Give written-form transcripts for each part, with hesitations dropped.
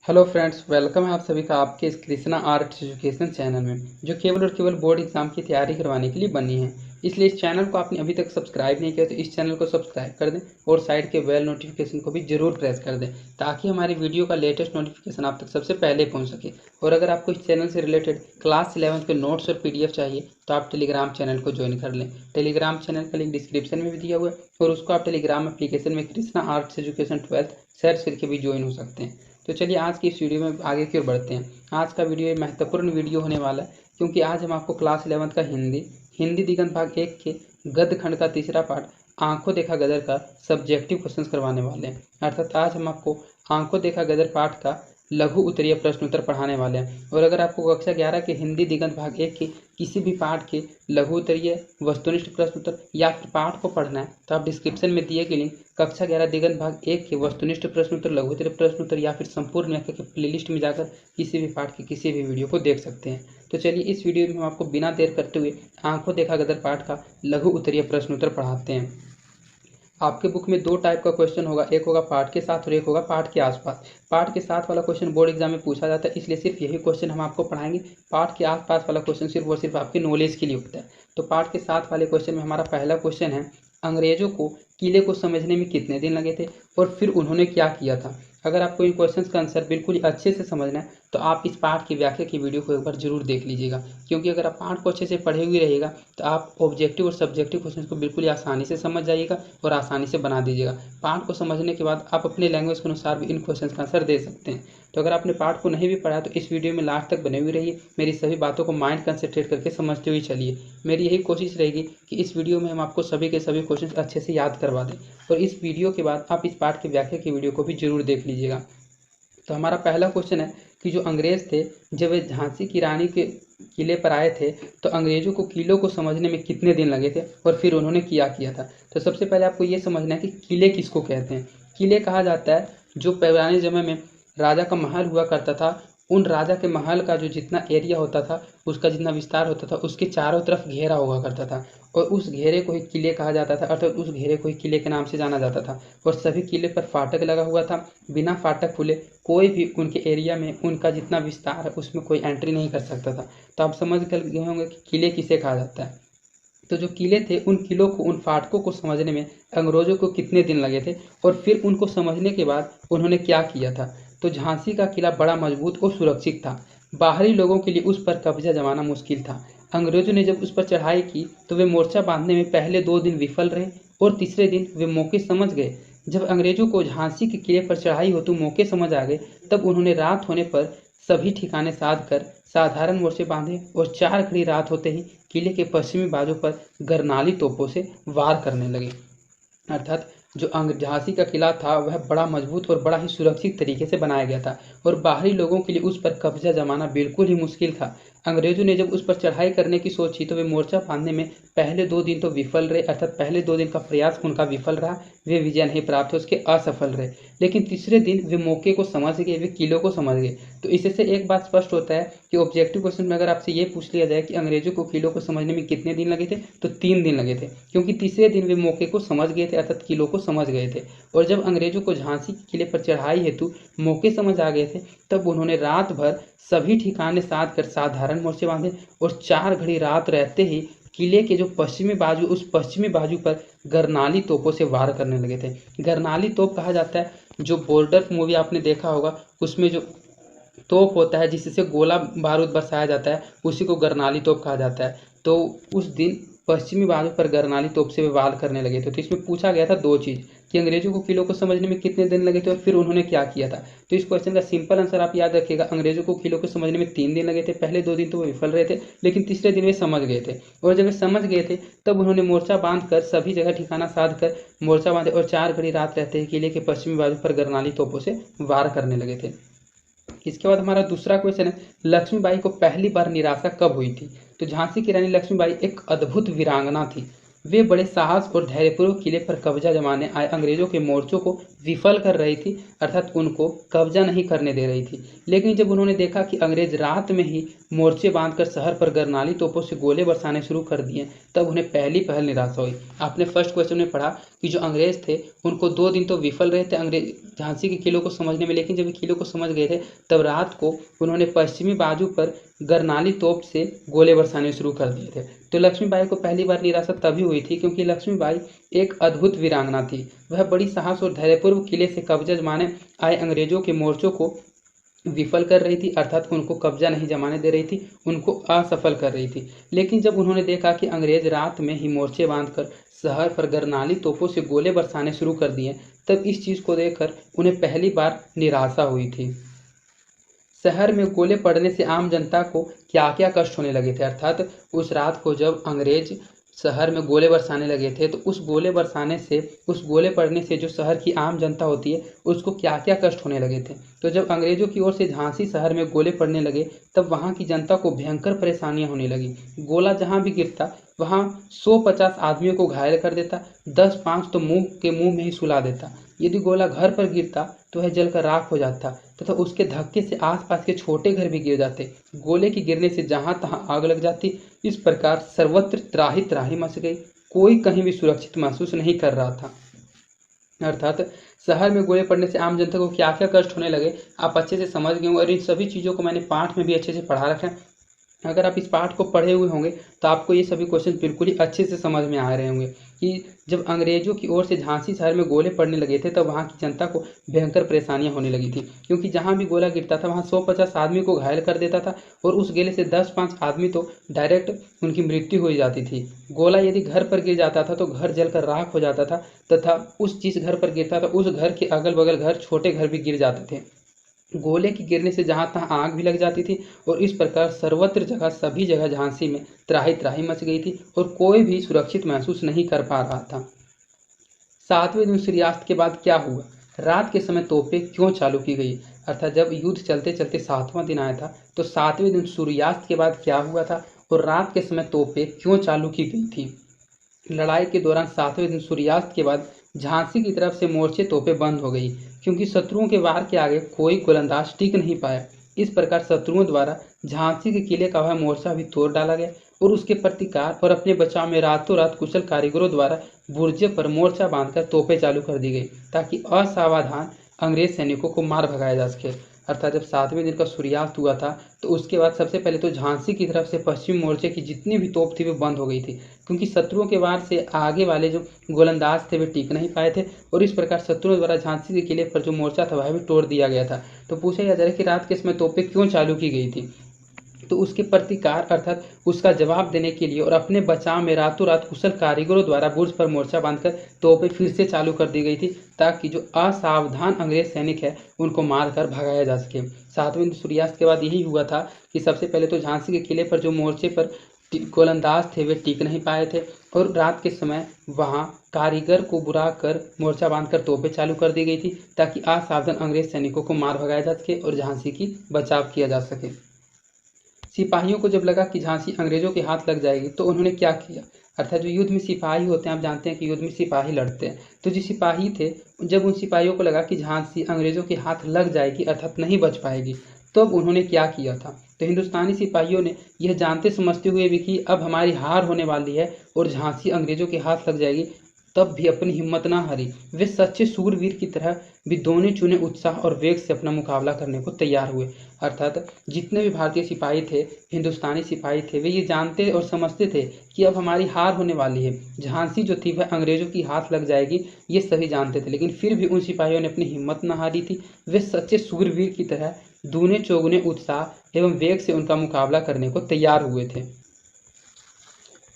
Hello friends, welcome है आप सभी का आपके इस कृष्णा आर्ट एजुकेशन चैनल में, जो केवल और केवल बोर्ड एग्जाम की तैयारी करवाने के लिए बनी है। इसलिए इस चैनल को आपने अभी तक सब्सक्राइब नहीं किया तो इस चैनल को सब्सक्राइब कर दें और साइड के बेल नोटिफिकेशन को भी जरूर प्रेस कर दें, ताकि हमारी वीडियो का लेटेस्ट नोटिफिकेशन आप तक सबसे पहले पहुंच सके। और अगर आपको इस चैनल से रिलेटेड क्लास 11 के नोट्स और PDF चाहिए तो आप टेलीग्राम चैनल को ज्वाइन कर लें। टेलीग्राम चैनल का लिंक डिस्क्रिप्शन में भी दिया हुआ है और उसको आप टेलीग्राम एप्लीकेशन में कृष्णा आर्ट्स एजुकेशन 12 सर्च करके भी ज्वाइन हो सकते हैं। तो चलिए आज की इस वीडियो में आगे की ओर बढ़ते हैं। आज का वीडियो एक महत्वपूर्ण वीडियो होने वाला है, क्योंकि आज हम आपको क्लास 11 का हिंदी दिगंत भाग 1 के गद्य खंड का तीसरा पाठ आंखों देखा गदर का सब्जेक्टिव क्वेश्चंस करवाने वाले हैं। अर्थात आज हम आपको आंखों देखा गदर पाठ का लघु उत्तरीय प्रश्न उत्तर पढ़ाने वाले हैं। और अगर आपको कक्षा 11 के हिंदी दिगंत भाग 1 के किसी भी पाठ के लघु उत्तरीय, वस्तुनिष्ठ प्रश्न उत्तर या फिर पाठ को पढ़ना है तो आप डिस्क्रिप्शन में दिए गए लिंक कक्षा 11 दिगंत भाग 1 के वस्तुनिष्ठ प्रश्न उत्तर, लघु उत्तरीय प्रश्न उत्तर या फिर संपूर्ण व्याख्या के प्लेलिस्ट में जाकर किसी भी पाठ के किसी भी वीडियो को देख सकते हैं। तो चलिए इस वीडियो में हम आपको बिना देर करते हुए आंखों देखा गदर पाठ का लघु उत्तरीय प्रश्न उत्तर पढ़ाते हैं। आपके बुक में दो टाइप का क्वेश्चन होगा, एक होगा पाठ के साथ और एक होगा पाठ के आसपास। पाठ के साथ वाला क्वेश्चन बोर्ड एग्जाम में पूछा जाता है, इसलिए सिर्फ यही क्वेश्चन हम आपको पढ़ाएंगे। पाठ के आसपास वाला क्वेश्चन सिर्फ और सिर्फ आपके नॉलेज के लिए होता है। तो पाठ के साथ वाले क्वेश्चन में हमारा पहला क्वेश्चन है, अंग्रेजों को किले को समझने में कितने दिन लगे थे और फिर उन्होंने क्या किया था। अगर आपको इन क्वेश्चंस का आंसर बिल्कुल ही अच्छे से समझना है तो आप इस पाठ की व्याख्या की वीडियो को एक बार जरूर देख लीजिएगा, क्योंकि अगर आप पाठ को अच्छे से पढ़े हुए रहिएगा तो आप ऑब्जेक्टिव और सब्जेक्टिव क्वेश्चन को बिल्कुल ही आसानी से समझ जाइएगा और आसानी से बना दीजिएगा। पाठ को समझने के बाद आप अपने लैंग्वेज के अनुसार भी इन क्वेश्चन का आंसर दे सकते हैं। तो अगर आपने पाठ को नहीं भी पढ़ा तो इस वीडियो में लास्ट तक बने हुए रहिए, मेरी सभी बातों को माइंड कंसंट्रेट करके समझते हुए चलिए। मेरी यही कोशिश रहेगी कि इस वीडियो में हम आपको सभी के सभी क्वेश्चन अच्छे से याद करवा दें। और इस वीडियो के बाद आप इस पाठ की व्याख्या की वीडियो को भी जरूर देख लीजिएगा। तो हमारा पहला क्वेश्चन है कि जो अंग्रेज थे, जब वे झांसी की रानी के किले पर आए थे तो अंग्रेजों को किलों को समझने में कितने दिन लगे थे और फिर उन्होंने क्या किया था। तो सबसे पहले आपको ये समझना है कि किले किसको कहते हैं। किले कहा जाता है जो पुराने समय में राजा का महल हुआ करता था, उन राजा के महल का जो जितना एरिया होता था, उसका जितना विस्तार होता था, उसके चारों तरफ घेरा हुआ करता था और उस घेरे को ही किले कहा जाता था, अर्थात उस घेरे को ही किले के नाम से जाना जाता था। और सभी किले पर फाटक लगा हुआ था, बिना फाटक खुले कोई भी उनके एरिया में उनका जितना विस्तार है उसमें कोई एंट्री नहीं कर सकता था। तो आप समझ कर गए होंगे कि किले किसे कहा जाता है। तो जो किले थे, उन किलों को, उन फाटकों को समझने में अंग्रेजों को कितने दिन लगे थे और फिर उनको समझने के बाद उन्होंने क्या किया था। तो झांसी का किला बड़ा मजबूत और सुरक्षित था, बाहरी लोगों के लिए उस पर कब्जा जमाना मुश्किल था। अंग्रेजों ने जब उस पर चढ़ाई की तो वे मोर्चा बांधने में पहले 2 दिन विफल रहे और तीसरे दिन वे मौके समझ गए। जब अंग्रेजों को झांसी के किले पर चढ़ाई हो तो मौके समझ आ गए, तब उन्होंने रात होने पर सभी ठिकाने साध कर साधारण मोर्चे बांधे और 4 घड़ी रात होते ही किले के पश्चिमी बाजू पर गरनाली तोपों से वार करने लगे। अर्थात जो झांसी का किला था वह बड़ा मजबूत और बड़ा ही सुरक्षित तरीके से बनाया गया था और बाहरी लोगों के लिए उस पर कब्जा जमाना बिल्कुल ही मुश्किल था। अंग्रेजों ने जब उस पर चढ़ाई करने की सोची तो वे मोर्चा बांधने में पहले 2 दिन तो विफल रहे, अर्थात पहले 2 दिन का प्रयास उनका विफल रहा, वे विजय नहीं प्राप्त हुए, उसके असफल रहे। लेकिन तीसरे दिन वे मौके को समझ गए, वे किलों को समझ गए। तो इससे एक बात स्पष्ट होता है कि ऑब्जेक्टिव क्वेश्चन में अगर आपसे ये पूछ लिया जाए कि अंग्रेजों को किलों को समझने में कितने दिन लगे थे तो 3 दिन लगे थे, क्योंकि तीसरे दिन वे मौके को समझ गए थे, अर्थात किलों को समझ गए थे। और जब अंग्रेजों को झांसी के किले पर चढ़ाई हेतु मौके समझ आ गए थे तब उन्होंने रात भर सभी ठिकाने साध कर साधारण मोर्चे बांधे और 4 घड़ी रात रहते ही किले के जो पश्चिमी बाजू, उस पश्चिमी बाजू पर गरनाली तोपों से वार करने लगे थे। गरनाली तोप कहा जाता है, जो बॉर्डर मूवी आपने देखा होगा उसमें जो तोप होता है जिससे गोला बारूद बरसाया जाता है, उसी को गरनाली तोप कहा जाता है। तो उस दिन पश्चिमी बाजू पर गरनाली तोप से वे वार करने लगे थे। तो इसमें पूछा गया था 2 चीज़ कि अंग्रेजों को किलों को समझने में कितने दिन लगे थे और फिर उन्होंने क्या किया था। तो इस क्वेश्चन का सिंपल आंसर आप याद रखिएगा, अंग्रेजों को किलों को समझने में 3 दिन लगे थे। पहले 2 दिन तो वो विफल रहे थे, लेकिन तीसरे दिन वे समझ गए थे। और जब वे समझ गए थे तब उन्होंने मोर्चा बांध कर सभी जगह ठिकाना साध कर मोर्चा बांधे और 4 घड़ी रात रहते ही किले के पश्चिमी बाजू पर गरनाली तोपों से वार करने लगे थे। इसके बाद हमारा दूसरा क्वेश्चन है, लक्ष्मीबाई को पहली बार निराशा कब हुई थी। तो झांसी की रानी लक्ष्मीबाई एक अद्भुत वीरांगना थी। वे बड़े साहस और धैर्यपूर्वक किले पर कब्जा जमाने आए अंग्रेजों के मोर्चों को विफल कर रही थी, अर्थात उनको कब्जा नहीं करने दे रही थी। लेकिन जब उन्होंने देखा कि अंग्रेज रात में ही मोर्चे बांधकर शहर पर गरनाली तोपों से गोले बरसाने शुरू कर दिए, तब उन्हें पहली पहल निराशा हुई। आपने फर्स्ट क्वेश्चन में पढ़ा कि जो अंग्रेज थे उनको 2 दिन तो विफल रहे थे अंग्रेज झांसी के किलों को समझने में, लेकिन जब ये किलों को समझ गए थे तब रात को उन्होंने पश्चिमी बाजू पर गरनाली तोप से गोले बरसाने शुरू कर दिए थे। तो लक्ष्मीबाई को पहली बार निराशा तभी हुई थी क्योंकि लक्ष्मीबाई एक अद्भुत वीरांगना थी। वह बड़ी साहस और धैर्यपूर्वक किले से कब्जा जमाने आए अंग्रेजों के मोर्चों को विफल कर रही थी, अर्थात उनको कब्जा नहीं जमाने दे रही थी, उनको असफल कर रही थी। लेकिन जब उन्होंने देखा कि अंग्रेज रात में ही मोर्चे बांधकर शहर पर गरनाली तोपों से गोले बरसाने शुरू कर दिए, तब इस चीज़ को देखकर उन्हें पहली बार निराशा हुई थी। शहर में गोले पड़ने से आम जनता को क्या क्या कष्ट होने लगे थे, अर्थात उस रात को जब अंग्रेज शहर में गोले बरसाने लगे थे तो उस गोले बरसाने से, उस गोले पड़ने से जो शहर की आम जनता होती है उसको क्या क्या कष्ट होने लगे थे। तो जब अंग्रेजों की ओर से झांसी शहर में गोले पड़ने लगे तब वहाँ की जनता को भयंकर परेशानियाँ होने लगी। गोला जहाँ भी गिरता वहाँ 150 आदमियों को घायल कर देता, 10-5 तो मुंह में ही सुला देता। यदि गोला घर पर गिरता तो वह जलकर राख हो जाता तथा उसके धक्के से आसपास के छोटे घर भी गिर जाते। गोले के गिरने से जहां तहां आग लग जाती। इस प्रकार सर्वत्र त्राही त्राही मच गई, कोई कहीं भी सुरक्षित महसूस नहीं कर रहा था। अर्थात शहर में गोले पड़ने से आम जनता को क्या क्या कष्ट होने लगे आप अच्छे से समझ गए होंगे और इन सभी चीज़ों को मैंने पाठ में भी अच्छे से पढ़ा रखा है। अगर आप इस पाठ को पढ़े हुए होंगे तो आपको ये सभी क्वेश्चन बिल्कुल ही अच्छे से समझ में आ रहे होंगे कि जब अंग्रेजों की ओर से झांसी शहर में गोले पड़ने लगे थे तब वहाँ की जनता को भयंकर परेशानियां होने लगी थी, क्योंकि जहाँ भी गोला गिरता था वहाँ 150 आदमी को घायल कर देता था और उस गोले से 10-5 आदमी तो डायरेक्ट उनकी मृत्यु हो जाती थी। गोला यदि घर पर गिर जाता था तो घर जलकर राख हो जाता था तथा उस जिस घर पर गिरता था उस घर के अगल बगल घर, छोटे घर भी गिर जाते थे। गोले के गिरने से जहां तहां आग भी लग जाती थी और इस प्रकार सर्वत्र जगह, सभी जगह झांसी में त्राही त्राही मच गई थी और कोई भी सुरक्षित महसूस नहीं कर पा रहा था। 7वें दिन सूर्यास्त के बाद क्या हुआ? रात के समय तोपें क्यों चालू की गई? अर्थात जब युद्ध चलते चलते 7वां दिन आया था तो 7वें दिन सूर्यास्त के बाद क्या हुआ था और रात के समय तोपें क्यों चालू की गई थी? लड़ाई के दौरान 7वें दिन सूर्यास्त के बाद झांसी की तरफ से मोर्चे तोपें बंद हो गई, क्योंकि शत्रुओं के वार के आगे कोई गोलंदाज टिक नहीं पाया। इस प्रकार शत्रुओं द्वारा झांसी के किले का वह मोर्चा भी तोड़ डाला गया और उसके प्रतिकार और अपने बचाव में रातों रात कुशल कारीगरों द्वारा बुर्जे पर मोर्चा बांधकर तोपें चालू कर दी गई ताकि असावधान अंग्रेज सैनिकों को मार भगाया जा सके। अर्थात जब 7वें दिन का सूर्यास्त हुआ था तो उसके बाद सबसे पहले तो झांसी की तरफ से पश्चिम मोर्चे की जितनी भी तोप थी वो बंद हो गई थी, क्योंकि शत्रुओं के वार से आगे वाले जो गोलंदाज थे वे टिक नहीं पाए थे और इस प्रकार शत्रुओं द्वारा झांसी के किले पर जो मोर्चा था वह भी तोड़ दिया गया था। तो पूछा जा रहा है कि रात के समय तोपें क्यों चालू की गई थी? तो उसके प्रतिकार अर्थात उसका जवाब देने के लिए और अपने बचाव में रातों रात कुशल कारीगरों द्वारा बुर्ज पर मोर्चा बांधकर तोपें फिर से चालू कर दी गई थी ताकि जो असावधान अंग्रेज सैनिक है उनको मारकर भगाया जा सके। 7वें दिन सूर्यास्त के बाद यही हुआ था कि सबसे पहले तो झांसी के किले पर जो मोर्चे पर गोलंदाज थे वे टिक नहीं पाए थे और रात के समय वहां कारीगर को बुला कर मोर्चा बांधकर तोपें चालू कर दी गई थी ताकि असावधान अंग्रेज सैनिकों को मार भगाया जा सके और झांसी की बचाव किया जा सके। सिपाहियों को जब लगा कि झांसी अंग्रेजों के हाथ लग जाएगी तो उन्होंने क्या किया? अर्थात जो युद्ध में सिपाही होते हैं, आप जानते हैं कि युद्ध में सिपाही लड़ते हैं, तो जो सिपाही थे जब उन सिपाहियों को लगा कि झांसी अंग्रेजों के हाथ लग जाएगी अर्थात नहीं बच पाएगी, तब उन्होंने क्या किया था? तो हिंदुस्तानी सिपाहियों ने यह जानते समझते हुए भी कि अब हमारी हार होने वाली है और झांसी अंग्रेजों के हाथ लग जाएगी, तब भी अपनी हिम्मत ना हारी। वे सच्चे सूरवीर की तरह भी दोने चुने उत्साह और वेग से अपना मुकाबला करने को तैयार हुए। अर्थात जितने भी भारतीय सिपाही थे, हिंदुस्तानी सिपाही थे, वे ये जानते और समझते थे कि अब हमारी हार होने वाली है, झांसी जो थी वह अंग्रेजों की हाथ लग जाएगी, ये सभी जानते थे, लेकिन फिर भी उन सिपाहियों ने अपनी हिम्मत न हारी थी। वे सच्चे सूरवीर की तरह दूने चौगुने उत्साह एवं वेग से उनका मुकाबला करने को तैयार हुए थे।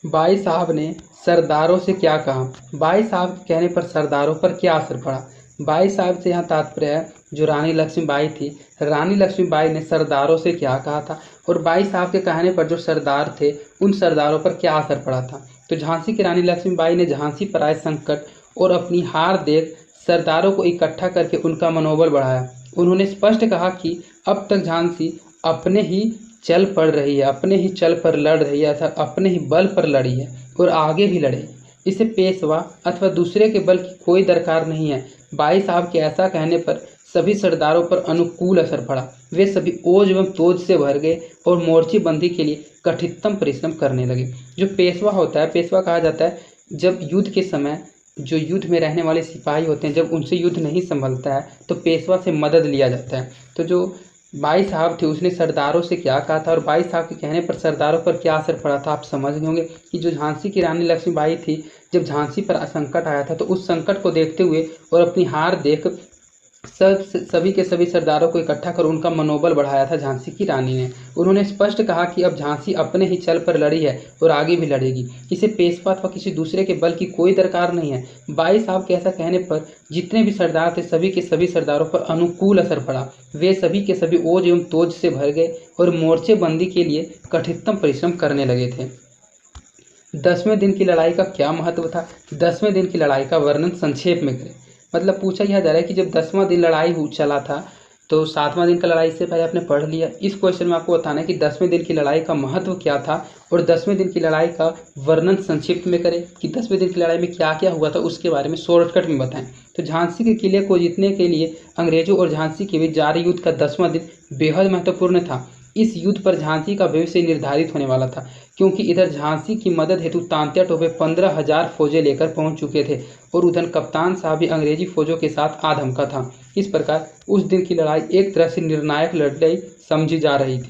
बाई साहब ने सरदारों से क्या कहा? बाई साहब के कहने पर सरदारों पर क्या असर पड़ा? बाई साहब से यहाँ तात्पर्य है जो रानी लक्ष्मीबाई थी, रानी लक्ष्मीबाई ने सरदारों से क्या कहा था और बाई साहब के कहने पर जो सरदार थे उन सरदारों पर क्या असर पड़ा था। तो झांसी की रानी लक्ष्मीबाई ने झांसी पर आए संकट और अपनी हार देख सरदारों को इकट्ठा करके उनका मनोबल बढ़ाया। उन्होंने स्पष्ट कहा कि अब तक झांसी अपने ही चल पड़ रही है, अपने ही चल पर लड़ रही है, अर्थात अपने ही बल पर लड़ी है और आगे भी लड़ेगी। इसे पेशवा अथवा दूसरे के बल की कोई दरकार नहीं है। बाई साहब के ऐसा कहने पर सभी सरदारों पर अनुकूल असर पड़ा। वे सभी ओज एवं तोज से भर गए और मोर्चेबंदी के लिए कठिनतम परिश्रम करने लगे। जो पेशवा होता है, पेशवा कहा जाता है जब युद्ध के समय जो युद्ध में रहने वाले सिपाही होते हैं, जब उनसे युद्ध नहीं संभलता है तो पेशवा से मदद लिया जाता है। तो जो बाई साहब थे उसने सरदारों से क्या कहा था और बाई साहब के कहने पर सरदारों पर क्या असर पड़ा था, आप समझ गए होंगे कि जो झांसी की रानी लक्ष्मीबाई थी, जब झांसी पर संकट आया था तो उस संकट को देखते हुए और अपनी हार देख सभी के सभी सरदारों को इकट्ठा कर उनका मनोबल बढ़ाया था झांसी की रानी ने। उन्होंने स्पष्ट कहा कि अब झांसी अपने ही चल पर लड़ी है और आगे भी लड़ेगी। इसे पेशवा अथवा किसी दूसरे के बल की कोई दरकार नहीं है। बाई साहब के ऐसा कहने पर जितने भी सरदार थे सभी के सभी सरदारों पर अनुकूल असर पड़ा। वे सभी के सभी ओज एवं तोज से भर गए और मोर्चेबंदी के लिए कठिनतम परिश्रम करने लगे थे। 10वें दिन की लड़ाई का क्या महत्व था? 10वें दिन की लड़ाई का वर्णन संक्षेप में करें। मतलब पूछा यह जा रहा है कि जब 10वां दिन लड़ाई चला था तो 7वां दिन का लड़ाई इससे पहले आपने पढ़ लिया। इस क्वेश्चन में आपको बताना है कि 10वें दिन की लड़ाई का महत्व क्या था और 10वें दिन की लड़ाई का वर्णन संक्षिप्त में करें कि 10वें दिन की लड़ाई में क्या क्या हुआ था उसके बारे में शॉर्टकट में बताएं। तो झांसी के किले को जीतने के लिए अंग्रेजों और झांसी के बीच जारी युद्ध का 10वां दिन बेहद महत्वपूर्ण था। इस युद्ध पर झांसी का भविष्य निर्धारित होने वाला था, क्योंकि इधर झांसी की मदद हेतु तांत्या टोपे 15,000 फौजें लेकर पहुंच चुके थे और उधर कप्तान साहब भी अंग्रेजी फौजों के साथ आ धमका था। इस प्रकार उस दिन की लड़ाई एक तरह से निर्णायक लड़ाई समझी जा रही थी।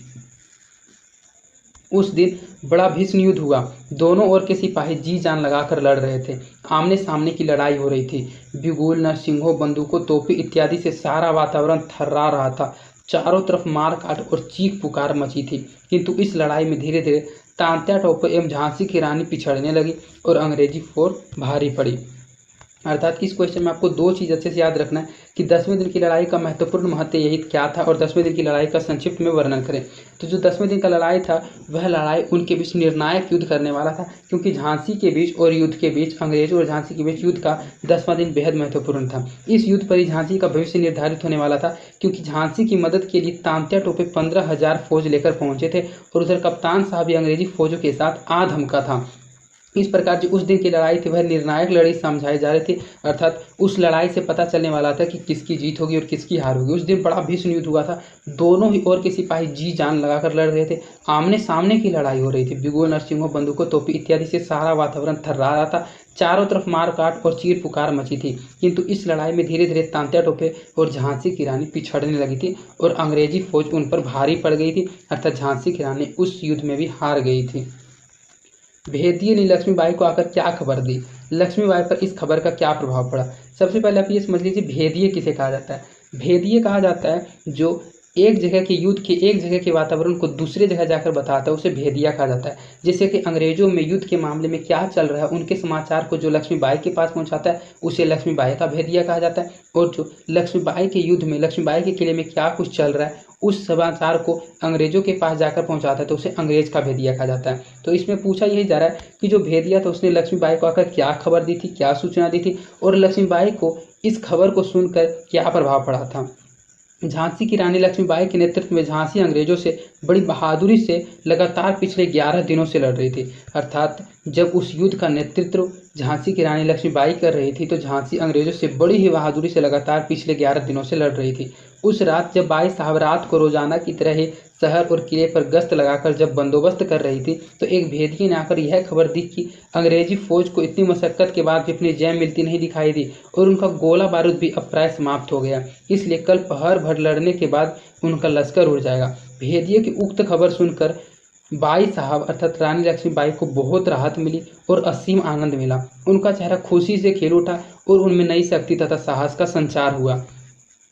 उस दिन बड़ा भीषण युद्ध हुआ। दोनों ओर के सिपाही जी जान लगाकर लड़ रहे थे। आमने सामने की लड़ाई हो रही थी। बिगुल, नरसिंहों, बंदूकों, तोपें इत्यादि से सारा वातावरण थर्रा रहा था। चारों तरफ मार काट और चीख पुकार मची थी। किंतु इस लड़ाई में धीरे धीरे तांत्या टोपे एवं झांसी की रानी पिछड़ने लगी और अंग्रेजी फौज भारी पड़ी। अर्थात इस क्वेश्चन में आपको दो चीज़ अच्छे से याद रखना है कि 10वें दिन की लड़ाई का महत्वपूर्ण महत्व यही क्या था और 10वें दिन की लड़ाई का संक्षिप्त में वर्णन करें। तो जो 10वें दिन का लड़ाई था वह लड़ाई उनके बीच निर्णायक युद्ध करने वाला था, क्योंकि झांसी के बीच और युद्ध के बीच अंग्रेजों और झांसी के बीच युद्ध का 10वां दिन बेहद महत्वपूर्ण था। इस युद्ध पर ही झांसी का भविष्य निर्धारित होने वाला था, क्योंकि झांसी की मदद के लिए तांत्या टोपे 15,000 फौज लेकर पहुंचे थे और उधर कप्तान साहब भी अंग्रेजी फौजों के साथ आ धमका था। इस प्रकार जो उस दिन की लड़ाई थी वह निर्णायक लड़ाई समझाई जा रही थी। अर्थात उस लड़ाई से पता चलने वाला था कि किसकी जीत होगी और किसकी हार होगी। उस दिन बड़ा भीषण युद्ध हुआ था। दोनों ही ओर के सिपाही जी जान लगाकर लड़ रहे थे। आमने सामने की लड़ाई हो रही थी। बिगुल, नरसिंहों, बंदूकों, तोपी इत्यादि से सारा वातावरण थर्रा रहा था। चारों तरफ मार काट और चीर पुकार मची थी। किंतु इस लड़ाई में धीरे धीरे तांत्या टोपे और झांसी की रानी पिछड़ने लगी थी और अंग्रेजी फौज उन पर भारी पड़ गई थी। अर्थात झांसी की रानी उस युद्ध में भी हार गई थी। भेदिए ने लक्ष्मीबाई को आकर क्या खबर दी? लक्ष्मीबाई पर इस खबर का क्या प्रभाव पड़ा? सबसे पहले आप ये समझ लीजिए भेदिए किसे कहा जाता है। भेदिए कहा जाता है जो एक जगह के युद्ध के एक जगह के वातावरण को दूसरे जगह जाकर बताता है, उसे भेदिया कहा जाता है। जैसे कि अंग्रेजों में युद्ध के मामले में क्या चल रहा है उनके समाचार को जो लक्ष्मीबाई के पास पहुंचाता है उसे लक्ष्मीबाई का भेदिया कहा जाता है। और जो लक्ष्मीबाई के युद्ध में लक्ष्मीबाई के किले में क्या कुछ चल रहा है उस समाचार को अंग्रेजों के पास जाकर पहुंचाता है तो उसे अंग्रेज का भेदिया कहा जाता है। तो इसमें पूछा यही जा रहा है कि जो भेदिया था उसने लक्ष्मीबाई को आकर क्या खबर दी थी, क्या सूचना दी थी और लक्ष्मीबाई को इस खबर को सुनकर क्या प्रभाव पड़ा था। झांसी की रानी लक्ष्मीबाई के नेतृत्व में झांसी अंग्रेजों से बड़ी बहादुरी से लगातार पिछले 11 दिनों से लड़ रही थी। अर्थात जब उस युद्ध का नेतृत्व झांसी की रानी लक्ष्मीबाई कर रही थी तो झांसी अंग्रेजों से बड़ी ही बहादुरी से लगातार पिछले 11 दिनों से लड़ रही थी। उस रात जब बाई साहब रात को रोजाना की तरह ही शहर और किले पर गश्त लगाकर जब बंदोबस्त कर रही थी तो एक भेदिए ने आकर यह खबर दी कि अंग्रेजी फौज को इतनी मशक्कत के बाद भी अपनी जय मिलती नहीं दिखाई दी और उनका गोला बारूद भी अब प्राय समाप्त हो गया, इसलिए कल पहर भर लड़ने के बाद उनका लश्कर उड़ जाएगा। भेदिए की उक्त खबर सुनकर बाई साहब अर्थात रानी लक्ष्मीबाई को बहुत राहत मिली और असीम आनंद मिला। उनका चेहरा खुशी से खिल उठा और उनमें नई शक्ति तथा साहस का संचार हुआ।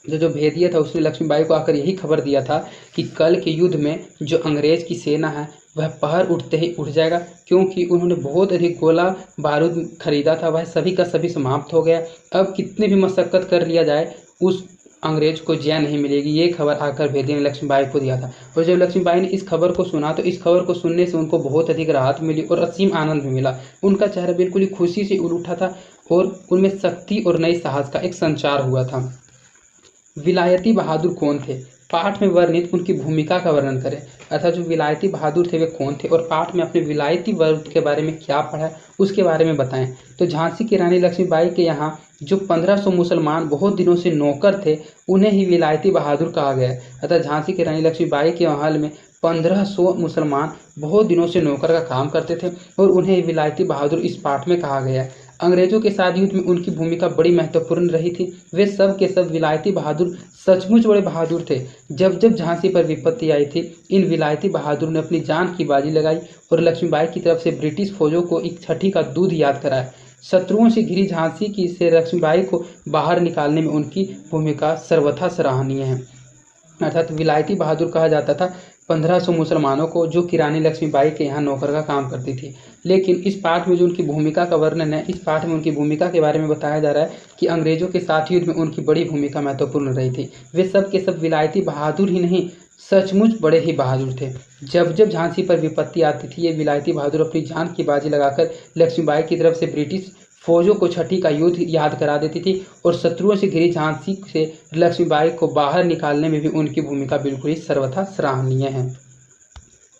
जो भेदिया था उसने लक्ष्मीबाई को आकर यही खबर दिया था कि कल के युद्ध में जो अंग्रेज की सेना है वह पहर उठते ही उठ जाएगा, क्योंकि उन्होंने बहुत अधिक गोला बारूद खरीदा था, वह सभी का सभी समाप्त हो गया। अब कितने भी मशक्कत कर लिया जाए उस अंग्रेज को जय नहीं मिलेगी। ये खबर आकर भेदिया ने लक्ष्मीबाई को दिया था और जब लक्ष्मीबाई ने इस खबर को सुना तो इस खबर को सुनने से उनको बहुत अधिक राहत मिली और असीम आनंद भी मिला। उनका चेहरा बिल्कुल ही खुशी से उड़ उठा था और उनमें शक्ति और नई साहस का एक संचार हुआ था। विलायती बहादुर कौन थे? पाठ में वर्णित उनकी भूमिका का वर्णन करें। अर्थात जो विलायती बहादुर थे वे कौन थे और पाठ में अपने विलायती वर्द के बारे में क्या पढ़ा है उसके बारे में बताएं। तो झांसी की रानी लक्ष्मीबाई के यहाँ जो 1500 मुसलमान बहुत दिनों से नौकर थे उन्हें ही विलायती बहादुर कहा गया है। अर्थात झांसी की रानी लक्ष्मीबाई के महल में 1500 मुसलमान बहुत दिनों से नौकर का काम करते थे और उन्हें विलायती बहादुर इस पाठ में कहा गया है। अंग्रेजों के साथ युद्ध में उनकी भूमिका बड़ी महत्वपूर्ण रही थी। वे सब के सब विलायती बहादुर सचमुच बड़े बहादुर थे। जब जब झांसी पर विपत्ति आई थी इन विलायती बहादुर ने अपनी जान की बाजी लगाई और लक्ष्मीबाई की तरफ से ब्रिटिश फौजों को एक छठी का दूध याद कराया। शत्रुओं से घिरी झांसी की से लक्ष्मीबाई को बाहर निकालने में उनकी भूमिका सर्वथा सराहनीय है। अर्थात विलायती बहादुर कहा जाता था 1500 मुसलमानों को जो कि रानी लक्ष्मीबाई के यहाँ नौकर का काम करती थी। लेकिन इस पाठ में जो उनकी भूमिका का वर्णन है, इस पाठ में उनकी भूमिका के बारे में बताया जा रहा है कि अंग्रेजों के साथ युद्ध में उनकी बड़ी भूमिका महत्वपूर्ण रही थी। वे सब के सब विलायती बहादुर ही नहीं सचमुच बड़े ही बहादुर थे। जब जब झांसी पर विपत्ति आती थी ये विलायती बहादुर अपनी जान की बाजी लगाकर लक्ष्मीबाई की तरफ से ब्रिटिश फौजों को छठी का युद्ध याद करा देती थी और शत्रुओं से घिरी झांसी से लक्ष्मीबाई को बाहर निकालने में भी उनकी भूमिका बिल्कुल ही सर्वथा सराहनीय है।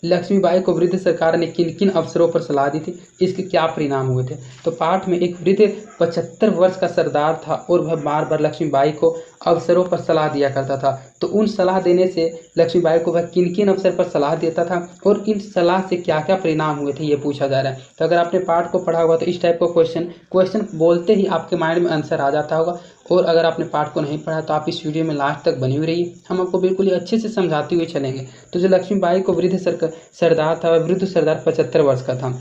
लक्ष्मीबाई को वृद्ध सरकार ने किन किन अवसरों पर सलाह दी थी, इसके क्या परिणाम हुए थे। तो पाठ में एक वृद्ध 75 वर्ष का सरदार था और वह बार बार लक्ष्मीबाई को अवसरों पर सलाह दिया करता था। तो उन सलाह देने से लक्ष्मीबाई को वह किन किन अवसर पर सलाह देता था और इन सलाह से क्या क्या परिणाम हुए थे ये पूछा जा रहा है। तो अगर आपने पाठ को पढ़ा होगा तो इस टाइप का क्वेश्चन बोलते ही आपके माइंड में आंसर आ जाता होगा। और अगर आपने पाठ को नहीं पढ़ा तो आप इस वीडियो में लास्ट तक बनी हुई रहिए, हम आपको बिल्कुल ही अच्छे से समझाते हुए चलेंगे। तो जो लक्ष्मीबाई को वृद्ध सरदार था वह वृद्ध सरदार 75 वर्ष का था।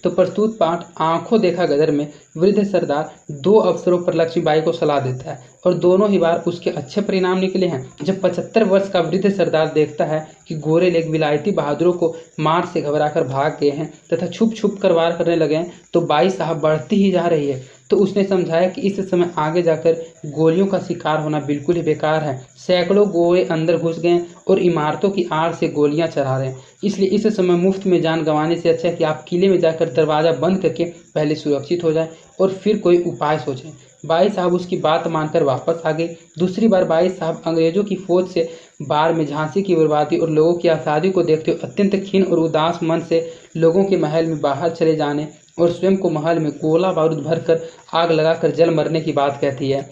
तो प्रस्तुत पाठ आंखों देखा गदर में वृद्ध सरदार 2 अवसरों पर लक्ष्मीबाई को सलाह देता है और दोनों ही बार उसके अच्छे परिणाम निकले हैं। जब 75 वर्ष का वृद्ध सरदार देखता है कि गोरे लेग विलायती बहादुरों को मार से घबराकर भाग गए हैं तथा छुप छुप कर वार करने लगे हैं तो बाई साहब बढ़ती ही जा रही है, तो उसने समझाया कि इस समय आगे जाकर गोलियों का शिकार होना बिल्कुल ही बेकार है। सैकड़ों गोए अंदर घुस गए और इमारतों की आड़ से गोलियां चला रहे हैं, इसलिए इस समय मुफ्त में जान गंवाने से अच्छा है कि आप किले में जाकर दरवाज़ा बंद करके पहले सुरक्षित हो जाएं और फिर कोई उपाय सोचें। बाई साहब उसकी बात मानकर वापस आ गए। दूसरी बार बाई साहब अंग्रेजों की फौज से बाढ़ में झांसी की बर्बादी और लोगों की आज़ादी को देखते हुए अत्यंत खीन और उदास मन से लोगों के महल में बाहर चले जाने और स्वयं को महल में गोला बारूद भरकर आग लगाकर जल मरने की बात कहती है।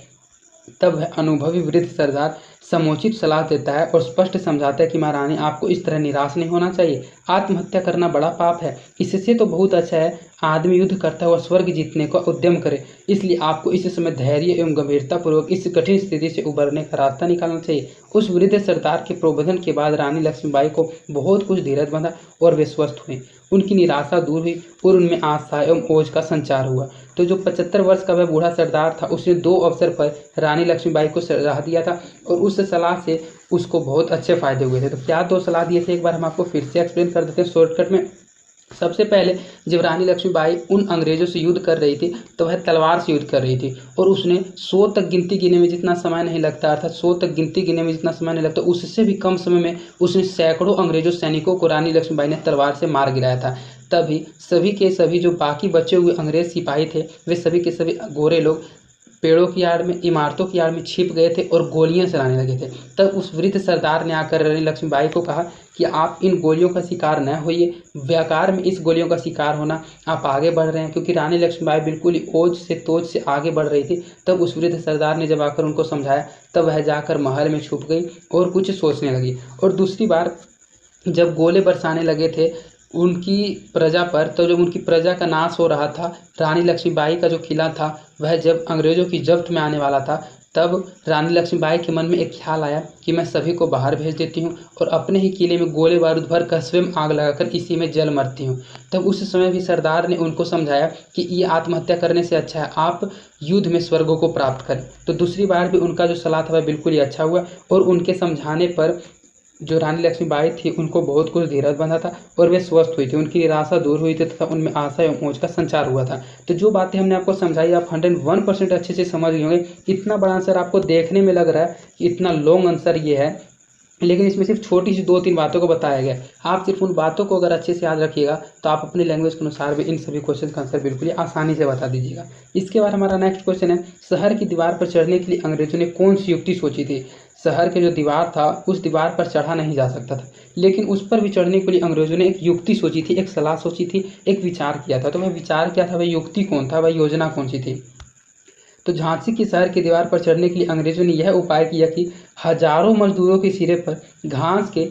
तब वह अनुभवी वृद्ध सरदार समुचित सलाह देता है और स्पष्ट समझाता है कि महारानी आपको इस तरह निराश नहीं होना चाहिए। आत्महत्या करना बड़ा पाप है, इससे तो बहुत अच्छा है आदमी युद्ध करता हुआ स्वर्ग जीतने का उद्यम करे। इसलिए आपको इस समय धैर्य एवं गंभीरतापूर्वक इस कठिन स्थिति से उबरने का रास्ता निकालना चाहिए। उस वृद्ध सरदार के प्रबोधन के बाद रानी लक्ष्मीबाई को बहुत कुछ धीरज बंधा और वे स्वस्थ हुए। उनकी निराशा दूर हुई और उनमें आशा एवं ओज का संचार हुआ। तो जो 75 वर्ष का वह बूढ़ा सरदार था उसने 2 अवसर पर रानी लक्ष्मीबाई को सलाह दिया था और उस सलाह से उसको बहुत अच्छे फायदे हुए थे। तो क्या 2 सलाह दिए थे एक बार हम आपको फिर से एक्सप्लेन कर देते हैं शॉर्टकट में। सबसे पहले जब रानी लक्ष्मीबाई उन अंग्रेजों से युद्ध कर रही थी तो वह तलवार से युद्ध कर रही थी और उसने 100 तक गिनती गिनने में जितना समय नहीं लगता, अर्थात 100 तक गिनती गिनने में जितना समय नहीं लगता उससे भी कम समय में उसने सैकड़ों अंग्रेजों सैनिकों को रानी लक्ष्मीबाई ने तलवार से मार गिराया था। तभी सभी के सभी जो बाकी बचे हुए अंग्रेज सिपाही थे वे सभी के सभी गोरे लोग पेड़ों की आड़ में इमारतों की आड़ में छिप गए थे और गोलियां चलाने लगे थे। तब उस वृद्ध सरदार ने आकर रानी लक्ष्मीबाई को कहा कि आप इन गोलियों का शिकार न होइए, व्याकार में इस गोलियों का शिकार होना आप आगे बढ़ रहे हैं। क्योंकि रानी लक्ष्मीबाई बिल्कुल ही ओज से तोज से आगे बढ़ रही थी। तब उस वृद्ध सरदार ने जब आकर उनको समझाया तब वह जाकर महल में छुप गई और कुछ सोचने लगी। और दूसरी बार जब गोले बरसाने लगे थे उनकी प्रजा पर, तो जब उनकी प्रजा का नाश हो रहा था, रानी लक्ष्मीबाई का जो किला था वह जब अंग्रेजों की जब्त में आने वाला था, तब रानी लक्ष्मीबाई के मन में एक ख्याल आया कि मैं सभी को बाहर भेज देती हूँ और अपने ही किले में गोले बारूद भर कर स्वयं आग लगाकर इसी में जल मरती हूँ। तब उस समय भी सरदार ने उनको समझाया कि ये आत्महत्या करने से अच्छा है आप युद्ध में स्वर्गों को प्राप्त करें। तो दूसरी बार भी उनका जो सलाह था वह बिल्कुल ही अच्छा हुआ और उनके समझाने पर जो रानी लक्ष्मीबाई थी उनको बहुत कुछ धीरज बंधा था और वे स्वस्थ हुई थी, उनकी निराशा दूर हुई थी तथा उनमें आशा एवं ओज का संचार हुआ था। तो जो बातें हमने आपको समझाई आप 101% अच्छे से समझ गए होंगे। इतना बड़ा आंसर आपको देखने में लग रहा है कि इतना लॉन्ग आंसर ये है, लेकिन इसमें सिर्फ छोटी सी 2-3 बातों को बताया गया। आप सिर्फ उन बातों को अगर अच्छे से याद रखिएगा तो आप अपनी लैंग्वेज के अनुसार भी इन सभी क्वेश्चन का आंसर बिल्कुल ही आसानी से बता दीजिएगा। इसके बाद हमारा नेक्स्ट क्वेश्चन है, शहर की दीवार पर चढ़ने के लिए अंग्रेजों ने कौन सी युक्ति सोची थी। शहर के जो दीवार था उस दीवार पर चढ़ा नहीं जा सकता था, लेकिन उस पर भी चढ़ने के लिए अंग्रेजों ने एक युक्ति सोची थी, एक सलाह सोची थी, एक विचार किया था। तो वह विचार क्या था, वह युक्ति कौन था, वह योजना कौन सी थी? तो झांसी के शहर की दीवार पर चढ़ने के लिए अंग्रेजों ने यह उपाय किया कि हजारों मजदूरों के सिरे पर घास के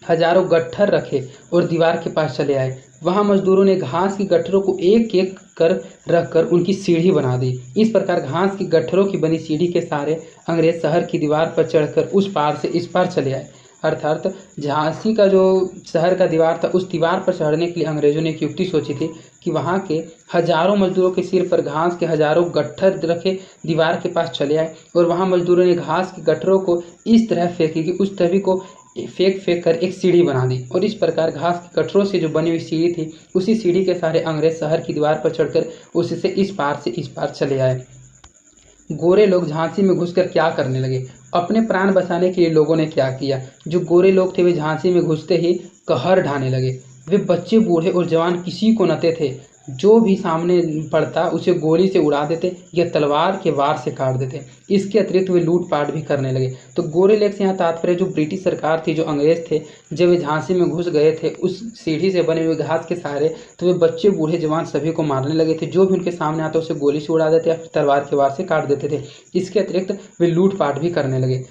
हजारों गट्ठर रखे और दीवार के पास चले आए। वहां मजदूरों ने घास की गट्ठरों को एक एक कर रखकर उनकी सीढ़ी बना दी। इस प्रकार घास की गट्ठरों की बनी सीढ़ी के सहारे अंग्रेज शहर की दीवार पर चढ़कर उस पार से इस पार चले आए। अर्थात झांसी का जो शहर का दीवार था, उस दीवार पर चढ़ने के लिए अंग्रेजों ने एक युक्ति सोची थी कि वहाँ के हजारों मजदूरों के सिर पर घास के हजारों गट्ठर रखे दीवार के पास चले आए और वहाँ मजदूरों ने घास के गट्ठरों को इस तरह फेंकी कि उस तभी को फेंक कर एक सीढ़ी बना दी और इस प्रकार घास के गट्ठरों से जो बनी हुई सीढ़ी थी, उसी सीढ़ी के सहारे अंग्रेज शहर की दीवार पर चढ़कर उससे इस पार चले आए। गोरे लोग झांसी में घुसकर क्या करने लगे? अपने प्राण बचाने के लिए लोगों ने क्या किया? जो गोरे लोग थे वे झांसी में घुसते ही कहर ढाने लगे। वे बच्चे, बूढ़े और जवान किसी को नते थे। जो भी सामने पड़ता उसे गोली से उड़ा देते या तलवार के वार से काट देते। इसके अतिरिक्त वे लूटपाट भी करने लगे। तो गोरे लेग से यहाँ तात्पर्य जो ब्रिटिश सरकार थी, जो अंग्रेज थे, जब वे झांसी में घुस गए थे उस सीढ़ी से बने हुए घास के सहारे, तो वे बच्चे, बूढ़े, जवान सभी को मारने लगे थे। जो भी उनके सामने आता उसे गोली से उड़ा देते या फिर तलवार के वार से काट देते थे। इसके अतिरिक्त वे लूटपाट भी करने लगे।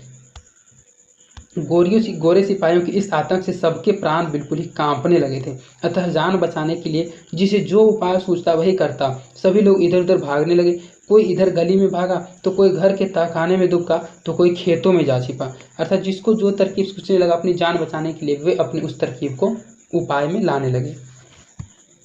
गोरे सिपाहियों के इस आतंक से सबके प्राण बिल्कुल ही कांपने लगे थे। अतः जान बचाने के लिए जिसे जो उपाय सूझता वही करता। सभी लोग इधर उधर भागने लगे। कोई इधर गली में भागा तो कोई घर के तहखाने में दुबका तो कोई खेतों में जा छिपा। अर्थात जिसको जो तरकीब सोचने लगा अपनी जान बचाने के लिए, वे अपनी उस तरकीब को उपाय में लाने लगे।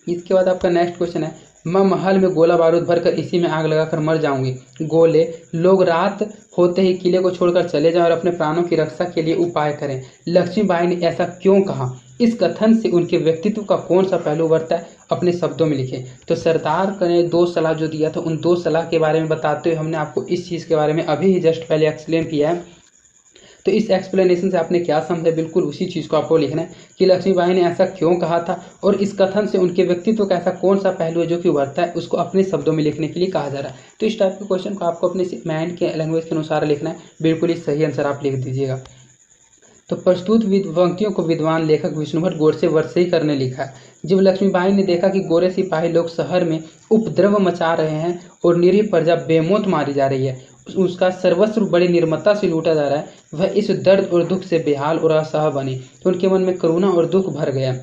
इसके बाद आपका नेक्स्ट क्वेश्चन है, मैं महल में गोला बारूद भरकर इसी में आग लगाकर मर जाऊंगी। गोले लोग रात होते ही किले को छोड़कर चले जाएं और अपने प्राणों की रक्षा के लिए उपाय करें। लक्ष्मीबाई ने ऐसा क्यों कहा? इस कथन से उनके व्यक्तित्व का कौन सा पहलू उभरता है, अपने शब्दों में लिखें। तो सरदार ने 2 सलाह जो दिया था, उन 2 सलाह के बारे में बताते हुए हमने आपको इस चीज़ के बारे में अभी ही जस्ट पहले एक्सप्लेन किया है। तो इस एक्सप्लेनेशन से आपने क्या समझा, बिल्कुल उसी चीज़ को आपको लिखना है कि लक्ष्मीबाई ने ऐसा क्यों कहा था और इस कथन से उनके व्यक्तित्व का ऐसा कौन सा पहलू है जो कि उभरता है, उसको अपने शब्दों में लिखने के लिए कहा जा रहा है। तो इस टाइप के क्वेश्चन को आपको अपने माइंड के लैंग्वेज के अनुसार लिखना है। बिल्कुल ही सही आंसर आप लिख दीजिएगा। तो प्रस्तुत पंक्तियों को विद्वान लेखक विष्णुभट्ट गोडसे वर्षे ही करने लिखा है। जब लक्ष्मीबाई ने देखा कि गोरे सिपाही लोग शहर में उपद्रव मचा रहे हैं और निरीह प्रजा बेमौत मारी जा रही है, उसका सर्वस्व बड़ी निर्ममता से लूटा जा रहा है, वह इस दर्द और दुख से बेहाल और असह बनी। तो उनके मन में करुणा और दुख भर गया।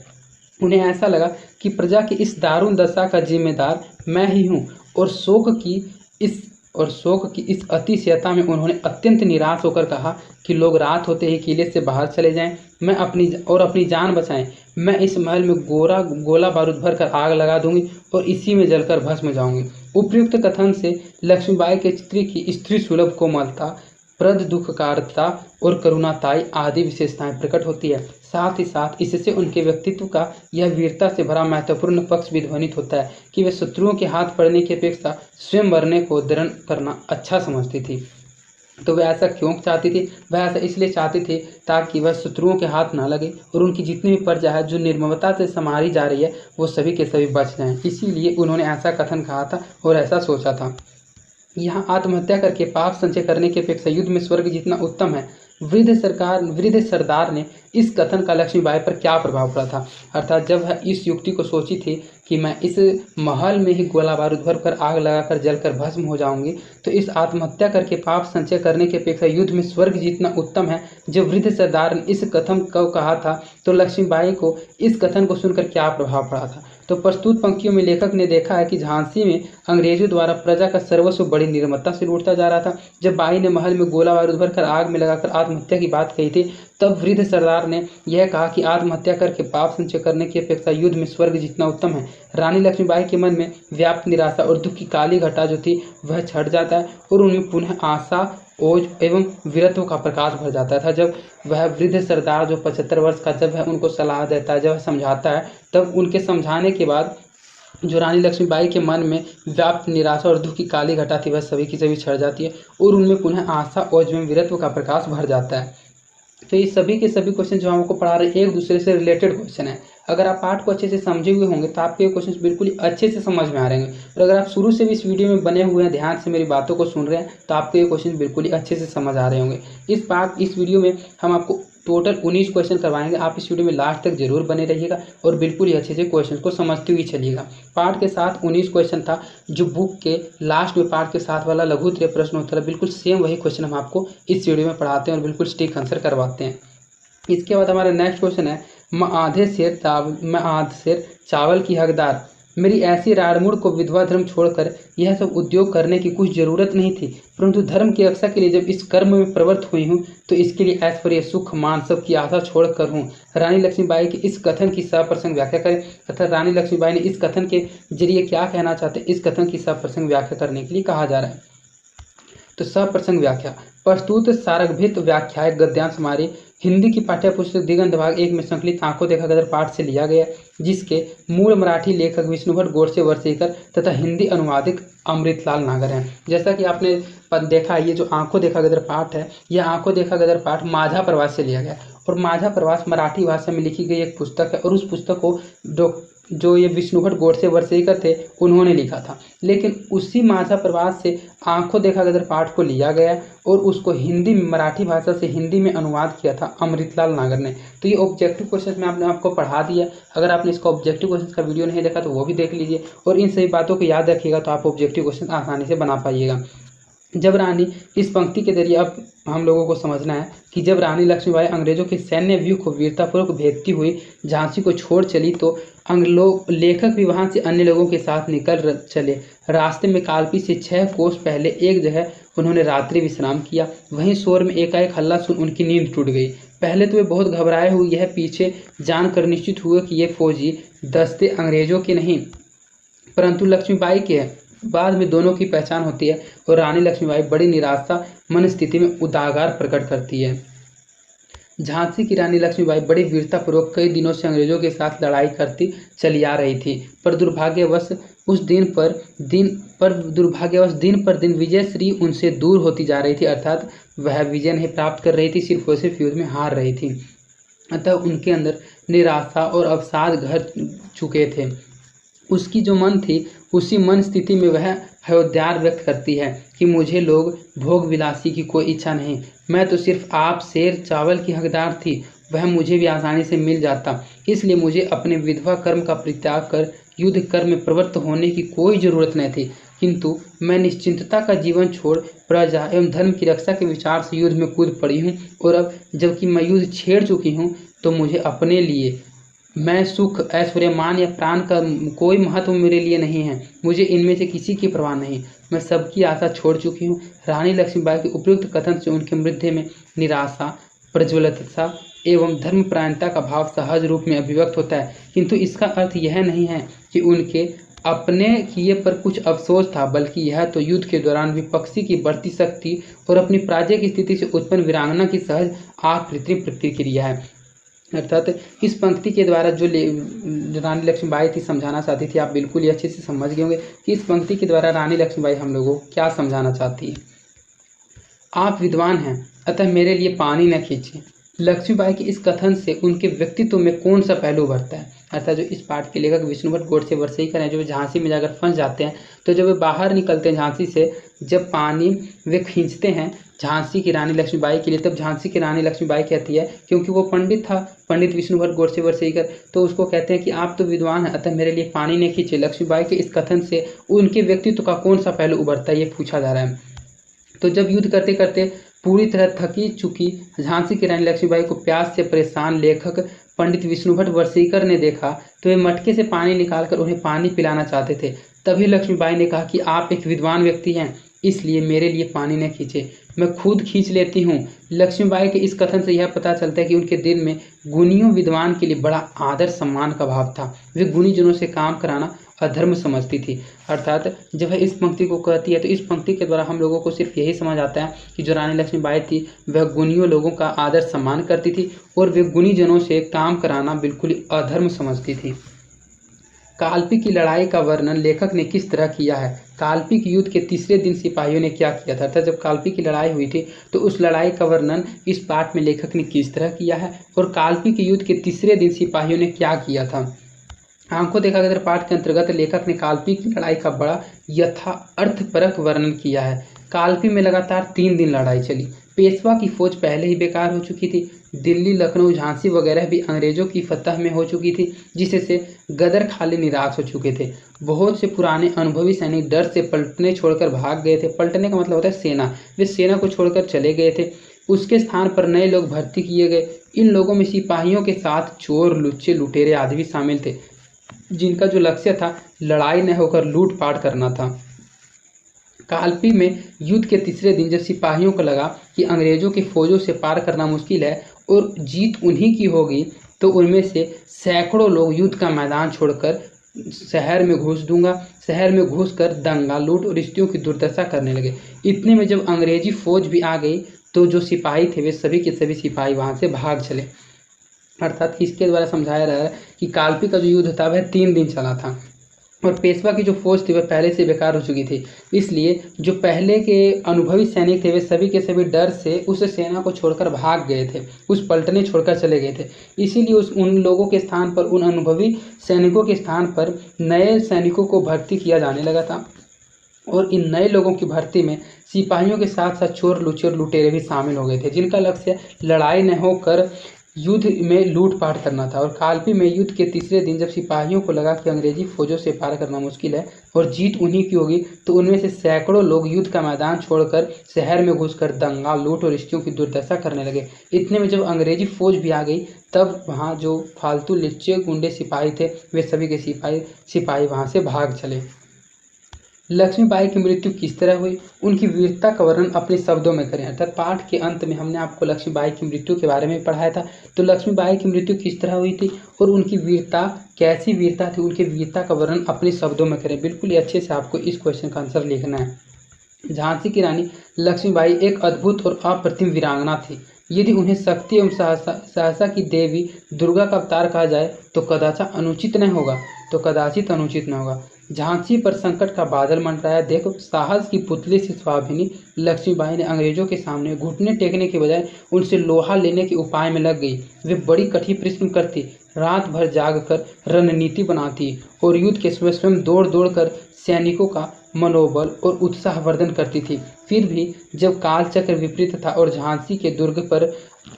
उन्हें ऐसा लगा कि प्रजा की इस दारुण दशा का जिम्मेदार मैं ही हूँ और शोक की इस अतिशयता में उन्होंने अत्यंत निराश होकर कहा कि लोग रात होते ही किले से बाहर चले जाएं, मैं अपनी जान बचाएं। मैं इस महल में गोला बारूद भरकर आग लगा दूंगी और इसी में जलकर भस्म जाऊंगी। उपयुक्त कथन से लक्ष्मीबाई के चित्र की स्त्री सुलभ कोमलता, प्रद दुखकारता और करुणाताई आदि विशेषताएं प्रकट होती है। साथ ही साथ इससे उनके व्यक्तित्व का यह वीरता से भरा महत्वपूर्ण पक्ष भी ध्वनित होता है कि वे शत्रुओं के हाथ पड़ने की अपेक्षा स्वयं मरने को दृढ़ करना अच्छा समझती थी। तो वह ऐसा क्यों चाहती थी? वह ऐसा इसलिए चाहती थी ताकि वह शत्रुओं के हाथ ना लगे और उनकी जितनी भी प्रजा है जो निर्ममता से संवारी जा रही है, वो सभी के सभी बच जाएं। इसीलिए उन्होंने ऐसा कथन कहा था और ऐसा सोचा था। यहाँ आत्महत्या करके पाप संचय करने की अपेक्षा युद्ध में स्वर्ग जितना उत्तम है। वृद्ध सरदार ने इस कथन का लक्ष्मीबाई पर क्या प्रभाव पड़ा था? अर्थात जब वह इस युक्ति को सोची थी कि मैं इस महल में ही गोला बारूद भरकर आग लगाकर जलकर भस्म हो जाऊंगी, तो इस आत्महत्या करके पाप संचय करने की अपेक्षा युद्ध में स्वर्ग जितना उत्तम है। जब वृद्ध सरदार ने इस कथन को कहा था तो लक्ष्मीबाई को इस कथन को सुनकर क्या प्रभाव पड़ा था? तो प्रस्तुत पंक्तियों में लेखक ने देखा है कि झांसी में अंग्रेजों द्वारा प्रजा का सर्वस्व बड़ी निर्ममता से लूटता जा रहा था। जब बाई ने महल में गोला बारूद भरकर आग में लगाकर आत्महत्या की बात कही थी, तब वृद्ध सरदार ने यह कहा कि आत्महत्या करके पाप संचय करने की अपेक्षा युद्ध में स्वर्ग जितना उत्तम है। रानी लक्ष्मीबाई के मन में व्याप्त निराशा और दुख की काली घटा जो थी वह छट जाता है और उनमें पुनः आशा, ओज एवं वीरत्व का प्रकाश भर जाता था। जब वह वृद्ध सरदार जो 75 वर्ष का, जब वह उनको सलाह देता है, जब वह समझाता है, तब उनके समझाने के बाद जो रानी लक्ष्मीबाई के मन में व्याप्त निराशा और दुख की काली घटा थी वह सभी की सभी छट जाती है और उनमें पुनः आशा, ओज एवं वीरत्व का प्रकाश भर जाता है। तो ये सभी के सभी क्वेश्चन जो हम आपको पढ़ा रहे हैं एक दूसरे से रिलेटेड क्वेश्चन है। अगर आप पाठ को अच्छे से समझे हुए होंगे तो आपके क्वेश्चन बिल्कुल ही अच्छे से समझ में आ रहे हैं। और अगर आप शुरू से भी इस वीडियो में बने हुए हैं, ध्यान से मेरी बातों को सुन रहे हैं, तो आपके ये क्वेश्चन बिल्कुल ही अच्छे से समझ आ रहे होंगे। इस वीडियो में हम आपको टोटल 19 क्वेश्चन करवाएंगे। आप इस वीडियो में लास्ट तक जरूर बने रहिएगा और बिल्कुल ही अच्छे से क्वेश्चन को समझते हुए चलिएगा। पाठ के साथ 19 क्वेश्चन था, जो बुक के लास्ट में पाठ के साथ वाला लघुत्तरीय प्रश्न उत्तर है, बिल्कुल सेम वही क्वेश्चन हम आपको इस वीडियो में पढ़ाते हैं और बिल्कुल स्टिक आंसर करवाते हैं। इसके बाद हमारा नेक्स्ट क्वेश्चन है, मैं आधे सेर चावल की हकदार, मेरी ऐसी राड़मुड़ को विधवा धर्म छोड़कर यह सब उद्योग करने की कुछ जरूरत नहीं थी, परंतु धर्म की रक्षा के लिए जब इस कर्म में प्रवृत्त हुई हूँ तो इसके लिए ऐश्वर्य सुख मान सब की आशा छोड़कर हूँ। रानी लक्ष्मीबाई के इस कथन की सप्रसंग व्याख्या करें। अर्थात रानी लक्ष्मीबाई ने इस कथन के जरिए क्या कहना चाहते हैं, इस कथन की सप्रसंग व्याख्या करने के लिए कहा जा रहा है। तो सप्रसंग व्याख्या, प्रस्तुत सारगभित व्याख्या गद्यांश हमारी हिंदी की पाठ्य पुस्तक दिगंत भाग 1 में संकलित आंखों देखा गदर पाठ से लिया गया, जिसके मूल मराठी लेखक विष्णु भट्ट गोडसे वर्सेकर तथा हिंदी अनुवादिक अमृतलाल नागर हैं। जैसा कि आपने देखा, ये जो आंखों देखा गदर पाठ है, यह आंखों देखा गदर पाठ माझा प्रवास से लिया गया और माझा प्रवास मराठी भाषा में लिखी गई एक पुस्तक है और उस पुस्तक को जो ये विष्णु भट्ट गोडसे वर्सेकर थे उन्होंने लिखा था। लेकिन उसी माझा प्रवास से आंखों देखा गदर पाठ को लिया गया और उसको हिंदी मराठी भाषा से हिंदी में अनुवाद किया था अमृतलाल नागर ने। तो ये ऑब्जेक्टिव क्वेश्चन में आपने आपको पढ़ा दिया। अगर आपने इसका ऑब्जेक्टिव क्वेश्चन का वीडियो नहीं देखा तो वो भी देख लीजिए और इन सभी बातों को याद रखिएगा, तो आप ऑब्जेक्टिव क्वेश्चन आसानी से बना पाइएगा। जब रानी, इस पंक्ति के जरिए अब हम लोगों को समझना है कि जब रानी लक्ष्मीबाई अंग्रेजों के सैन्य व्यूह को वीरतापूर्वक भेदती हुई झांसी को छोड़ चली तो लेखक भी वहां से अन्य लोगों के साथ निकल चले। रास्ते में कालपी से 6 कोस पहले एक जगह उन्होंने रात्रि विश्राम किया। वहीं शोर में एकाएक हल्ला सुन उनकी नींद टूट गई। पहले तो वे बहुत घबराए हुए यह पीछे जानकर निश्चित हुए कि ये फौजी दस्ते अंग्रेजों के नहीं परंतु लक्ष्मीबाई के हैं। बाद में दोनों की पहचान होती है और रानी लक्ष्मीबाई बड़ी निराशा मन स्थिति में उदागार प्रकट करती है। झांसी की रानी लक्ष्मीबाई बड़ी वीरतापूर्वक कई दिनों से अंग्रेजों के साथ लड़ाई करती चली आ रही थी, पर दुर्भाग्यवश दिन पर दिन विजयश्री उनसे दूर होती जा रही थी। अर्थात वह विजय नहीं प्राप्त कर रही थी, सिर्फ और सिर्फ युद्ध में हार रही थी। अतः उनके अंदर निराशा और अवसाद घर चुके थे। उसकी जो मन थी, उसी मन स्थिति में वह हयोद्गार व्यक्त करती है कि मुझे लोग भोग विलासी की कोई इच्छा नहीं, मैं तो सिर्फ आप सेर चावल की हकदार थी, वह मुझे भी आसानी से मिल जाता। इसलिए मुझे अपने विधवा कर्म का परित्याग कर युद्ध कर्म में प्रवृत्त होने की कोई जरूरत नहीं थी, किंतु मैं निश्चिंतता का जीवन छोड़ प्रजा एवं धर्म की रक्षा के विचार से युद्ध में कूद पड़ी हूँ और अब जबकि मैं युद्ध छेड़ चुकी हूँ तो मुझे अपने लिए मैं सुख ऐश्वर्य मान या प्राण का कोई महत्व मेरे लिए नहीं है। मुझे इनमें से किसी की परवाह नहीं, मैं सबकी आशा छोड़ चुकी हूँ। रानी लक्ष्मीबाई के उपयुक्त कथन से उनके हृदय में निराशा, प्रज्वलितता एवं धर्मपरायणता का भाव सहज रूप में अभिव्यक्त होता है, किंतु इसका अर्थ यह नहीं है कि उनके अपने किए पर कुछ अफसोस था, बल्कि यह तो युद्ध के दौरान विपक्षी की बढ़ती शक्ति और अपनी पराजय की स्थिति से उत्पन्न वीरांगना की सहज आकृत्रिम प्रतिक्रिया है। अर्थात इस पंक्ति के द्वारा जो रानी लक्ष्मीबाई थी समझाना चाहती थी, आप बिल्कुल ही अच्छे से समझ गए होंगे कि इस पंक्ति के द्वारा रानी लक्ष्मीबाई हम लोगों को क्या समझाना चाहती है। आप विद्वान हैं, अतः मेरे लिए पानी न खींचें। लक्ष्मीबाई के इस कथन से उनके व्यक्तित्व में कौन सा पहलू उभरता है? अर्थात जो इस पाठ के लेखक विष्णु भट्ट गोडसे वर्सेकर हैं, जो झांसी में जाकर फंस जाते हैं, तो जब वे बाहर निकलते हैं झांसी से, जब पानी वे खींचते हैं झांसी की रानी लक्ष्मीबाई के लिए, तब झांसी की रानी लक्ष्मीबाई कहती है, क्योंकि वो पंडित था, पंडित विष्णु भट्ट गोडसे वर्सेकर, तो उसको कहते हैं कि आप तो विद्वान हैं, अतः मेरे लिए पानी नहीं खींचे। लक्ष्मीबाई के इस कथन से उनके व्यक्तित्व का कौन सा पहलू उभरता है, ये पूछा जा रहा है। तो जब युद्ध करते करते पूरी तरह थकी चुकी झांसी की रानी लक्ष्मीबाई को प्यास से परेशान लेखक पंडित विष्णु भट्ट वर्सेकर ने देखा तो वे मटके से पानी निकालकर उन्हें पानी पिलाना चाहते थे। तभी लक्ष्मीबाई ने कहा कि आप एक विद्वान व्यक्ति हैं, इसलिए मेरे लिए पानी न खींचे, मैं खुद खींच लेती हूँ। लक्ष्मीबाई के इस कथन से यह पता चलता है कि उनके दिल में गुणियों विद्वान के लिए बड़ा आदर सम्मान का भाव था। वे गुणीजनों से काम कराना अधर्म समझती थी। अर्थात जब वह इस पंक्ति को कहती है तो इस पंक्ति के द्वारा हम लोगों को सिर्फ यही समझ आता है कि जो रानी लक्ष्मीबाई थी वह गुणियों लोगों का आदर सम्मान करती थी और वे गुणीजनों से काम कराना बिल्कुल ही अधर्म समझती थी। कालपी की लड़ाई का वर्णन लेखक ने किस तरह किया है? काल्पी के युद्ध के तीसरे दिन सिपाहियों ने क्या किया था, अर्थात जब काल्पी की लड़ाई हुई थी तो उस लड़ाई का वर्णन इस पाठ में लेखक ने किस तरह किया है और काल्पी के युद्ध के तीसरे दिन सिपाहियों ने क्या किया था। आंखों देखा गया पाठ के अंतर्गत लेखक ने काल्पी की लड़ाई का बड़ा यथार्थपरक वर्णन किया है। काल्पी में लगातार 3 दिन लड़ाई चली। पेशवा की फौज पहले ही बेकार हो चुकी थी। दिल्ली, लखनऊ, झांसी वगैरह भी अंग्रेजों की फतह में हो चुकी थी, जिससे गदर खाली निराश हो चुके थे। बहुत से पुराने अनुभवी सैनिक डर से पलटने छोड़कर भाग गए थे। पलटने का मतलब होता है सेना। वे सेना को छोड़कर चले गए थे। उसके स्थान पर नए लोग भर्ती किए गए। इन लोगों में सिपाहियों के साथ चोर, लुच्चे, लुटेरे आदि भी शामिल थे, जिनका जो लक्ष्य था लड़ाई न होकर लूटपाट करना था। काल्पी में युद्ध के तीसरे दिन जब सिपाहियों को लगा कि अंग्रेजों की फौजों से पार करना मुश्किल है और जीत उन्हीं की होगी, तो उनमें से सैकड़ों लोग युद्ध का मैदान छोड़कर शहर में घुसकर दंगा, लूट और स्त्रियों की दुर्दशा करने लगे। इतने में जब अंग्रेजी फौज भी आ गई तो जो सिपाही थे वे सभी के सभी सिपाही वहां से भाग चले। अर्थात इसके द्वारा समझाया रहा है कि काल्पी का जो युद्ध था वह 3 दिन चला था और पेशवा की जो फौज थी वह पहले से बेकार हो चुकी थी। इसलिए जो पहले के अनुभवी सैनिक थे वे सभी के सभी डर से उस सेना को छोड़कर भाग गए थे, उस पलटने छोड़कर चले गए थे। इसीलिए उन लोगों के स्थान पर, उन अनुभवी सैनिकों के स्थान पर नए सैनिकों को भर्ती किया जाने लगा था और इन नए लोगों की भर्ती में सिपाहियों के साथ साथ चोर, लुच्चे और लुटेरे भी शामिल हो गए थे, जिनका लक्ष्य लड़ाई न होकर युद्ध में लूटपाट करना था। और काल्पी में युद्ध के तीसरे दिन जब सिपाहियों को लगा कि अंग्रेजी फौजों से पार करना मुश्किल है और जीत उन्हीं की होगी, तो उनमें से सैकड़ों लोग युद्ध का मैदान छोड़कर शहर में घुसकर दंगा, लूट और स्त्रियों की दुर्दशा करने लगे। इतने में जब अंग्रेजी फौज भी आ गई तब वहाँ जो फालतू लिच्चे गुंडे सिपाही थे वे सभी के सिपाही वहाँ से भाग चले। लक्ष्मीबाई की मृत्यु किस तरह हुई, उनकी वीरता का वर्णन अपने शब्दों में करें। अर्थात पाठ के अंत में हमने आपको लक्ष्मीबाई की मृत्यु के बारे में पढ़ाया था। तो लक्ष्मीबाई की मृत्यु किस तरह हुई थी और उनकी वीरता कैसी वीरता थी, उनकी वीरता का वर्णन अपने शब्दों में करें। बिल्कुल ही अच्छे से आपको इस क्वेश्चन का आंसर लिखना है। झांसी की रानी लक्ष्मीबाई एक अद्भुत और अप्रतिम वीरांगना थी। यदि उन्हें शक्ति एवं सहसा की देवी दुर्गा का अवतार कहा जाए तो कदाचित अनुचित न होगा। झांसी पर संकट का बादल मंडराया। देखो, साहस की पुतली से स्वाभिनी लक्ष्मीबाई ने अंग्रेजों के सामने घुटने टेकने के बजाय उनसे लोहा लेने के उपाय में लग गई। वे बड़ी कठिन परिश्रम करती, रात भर जागकर रणनीति बनाती और युद्ध के समय स्वयं दौड़ दौड़ कर सैनिकों का मनोबल और उत्साहवर्धन करती थी। फिर भी जब कालचक्र विपरीत था और झांसी के दुर्ग पर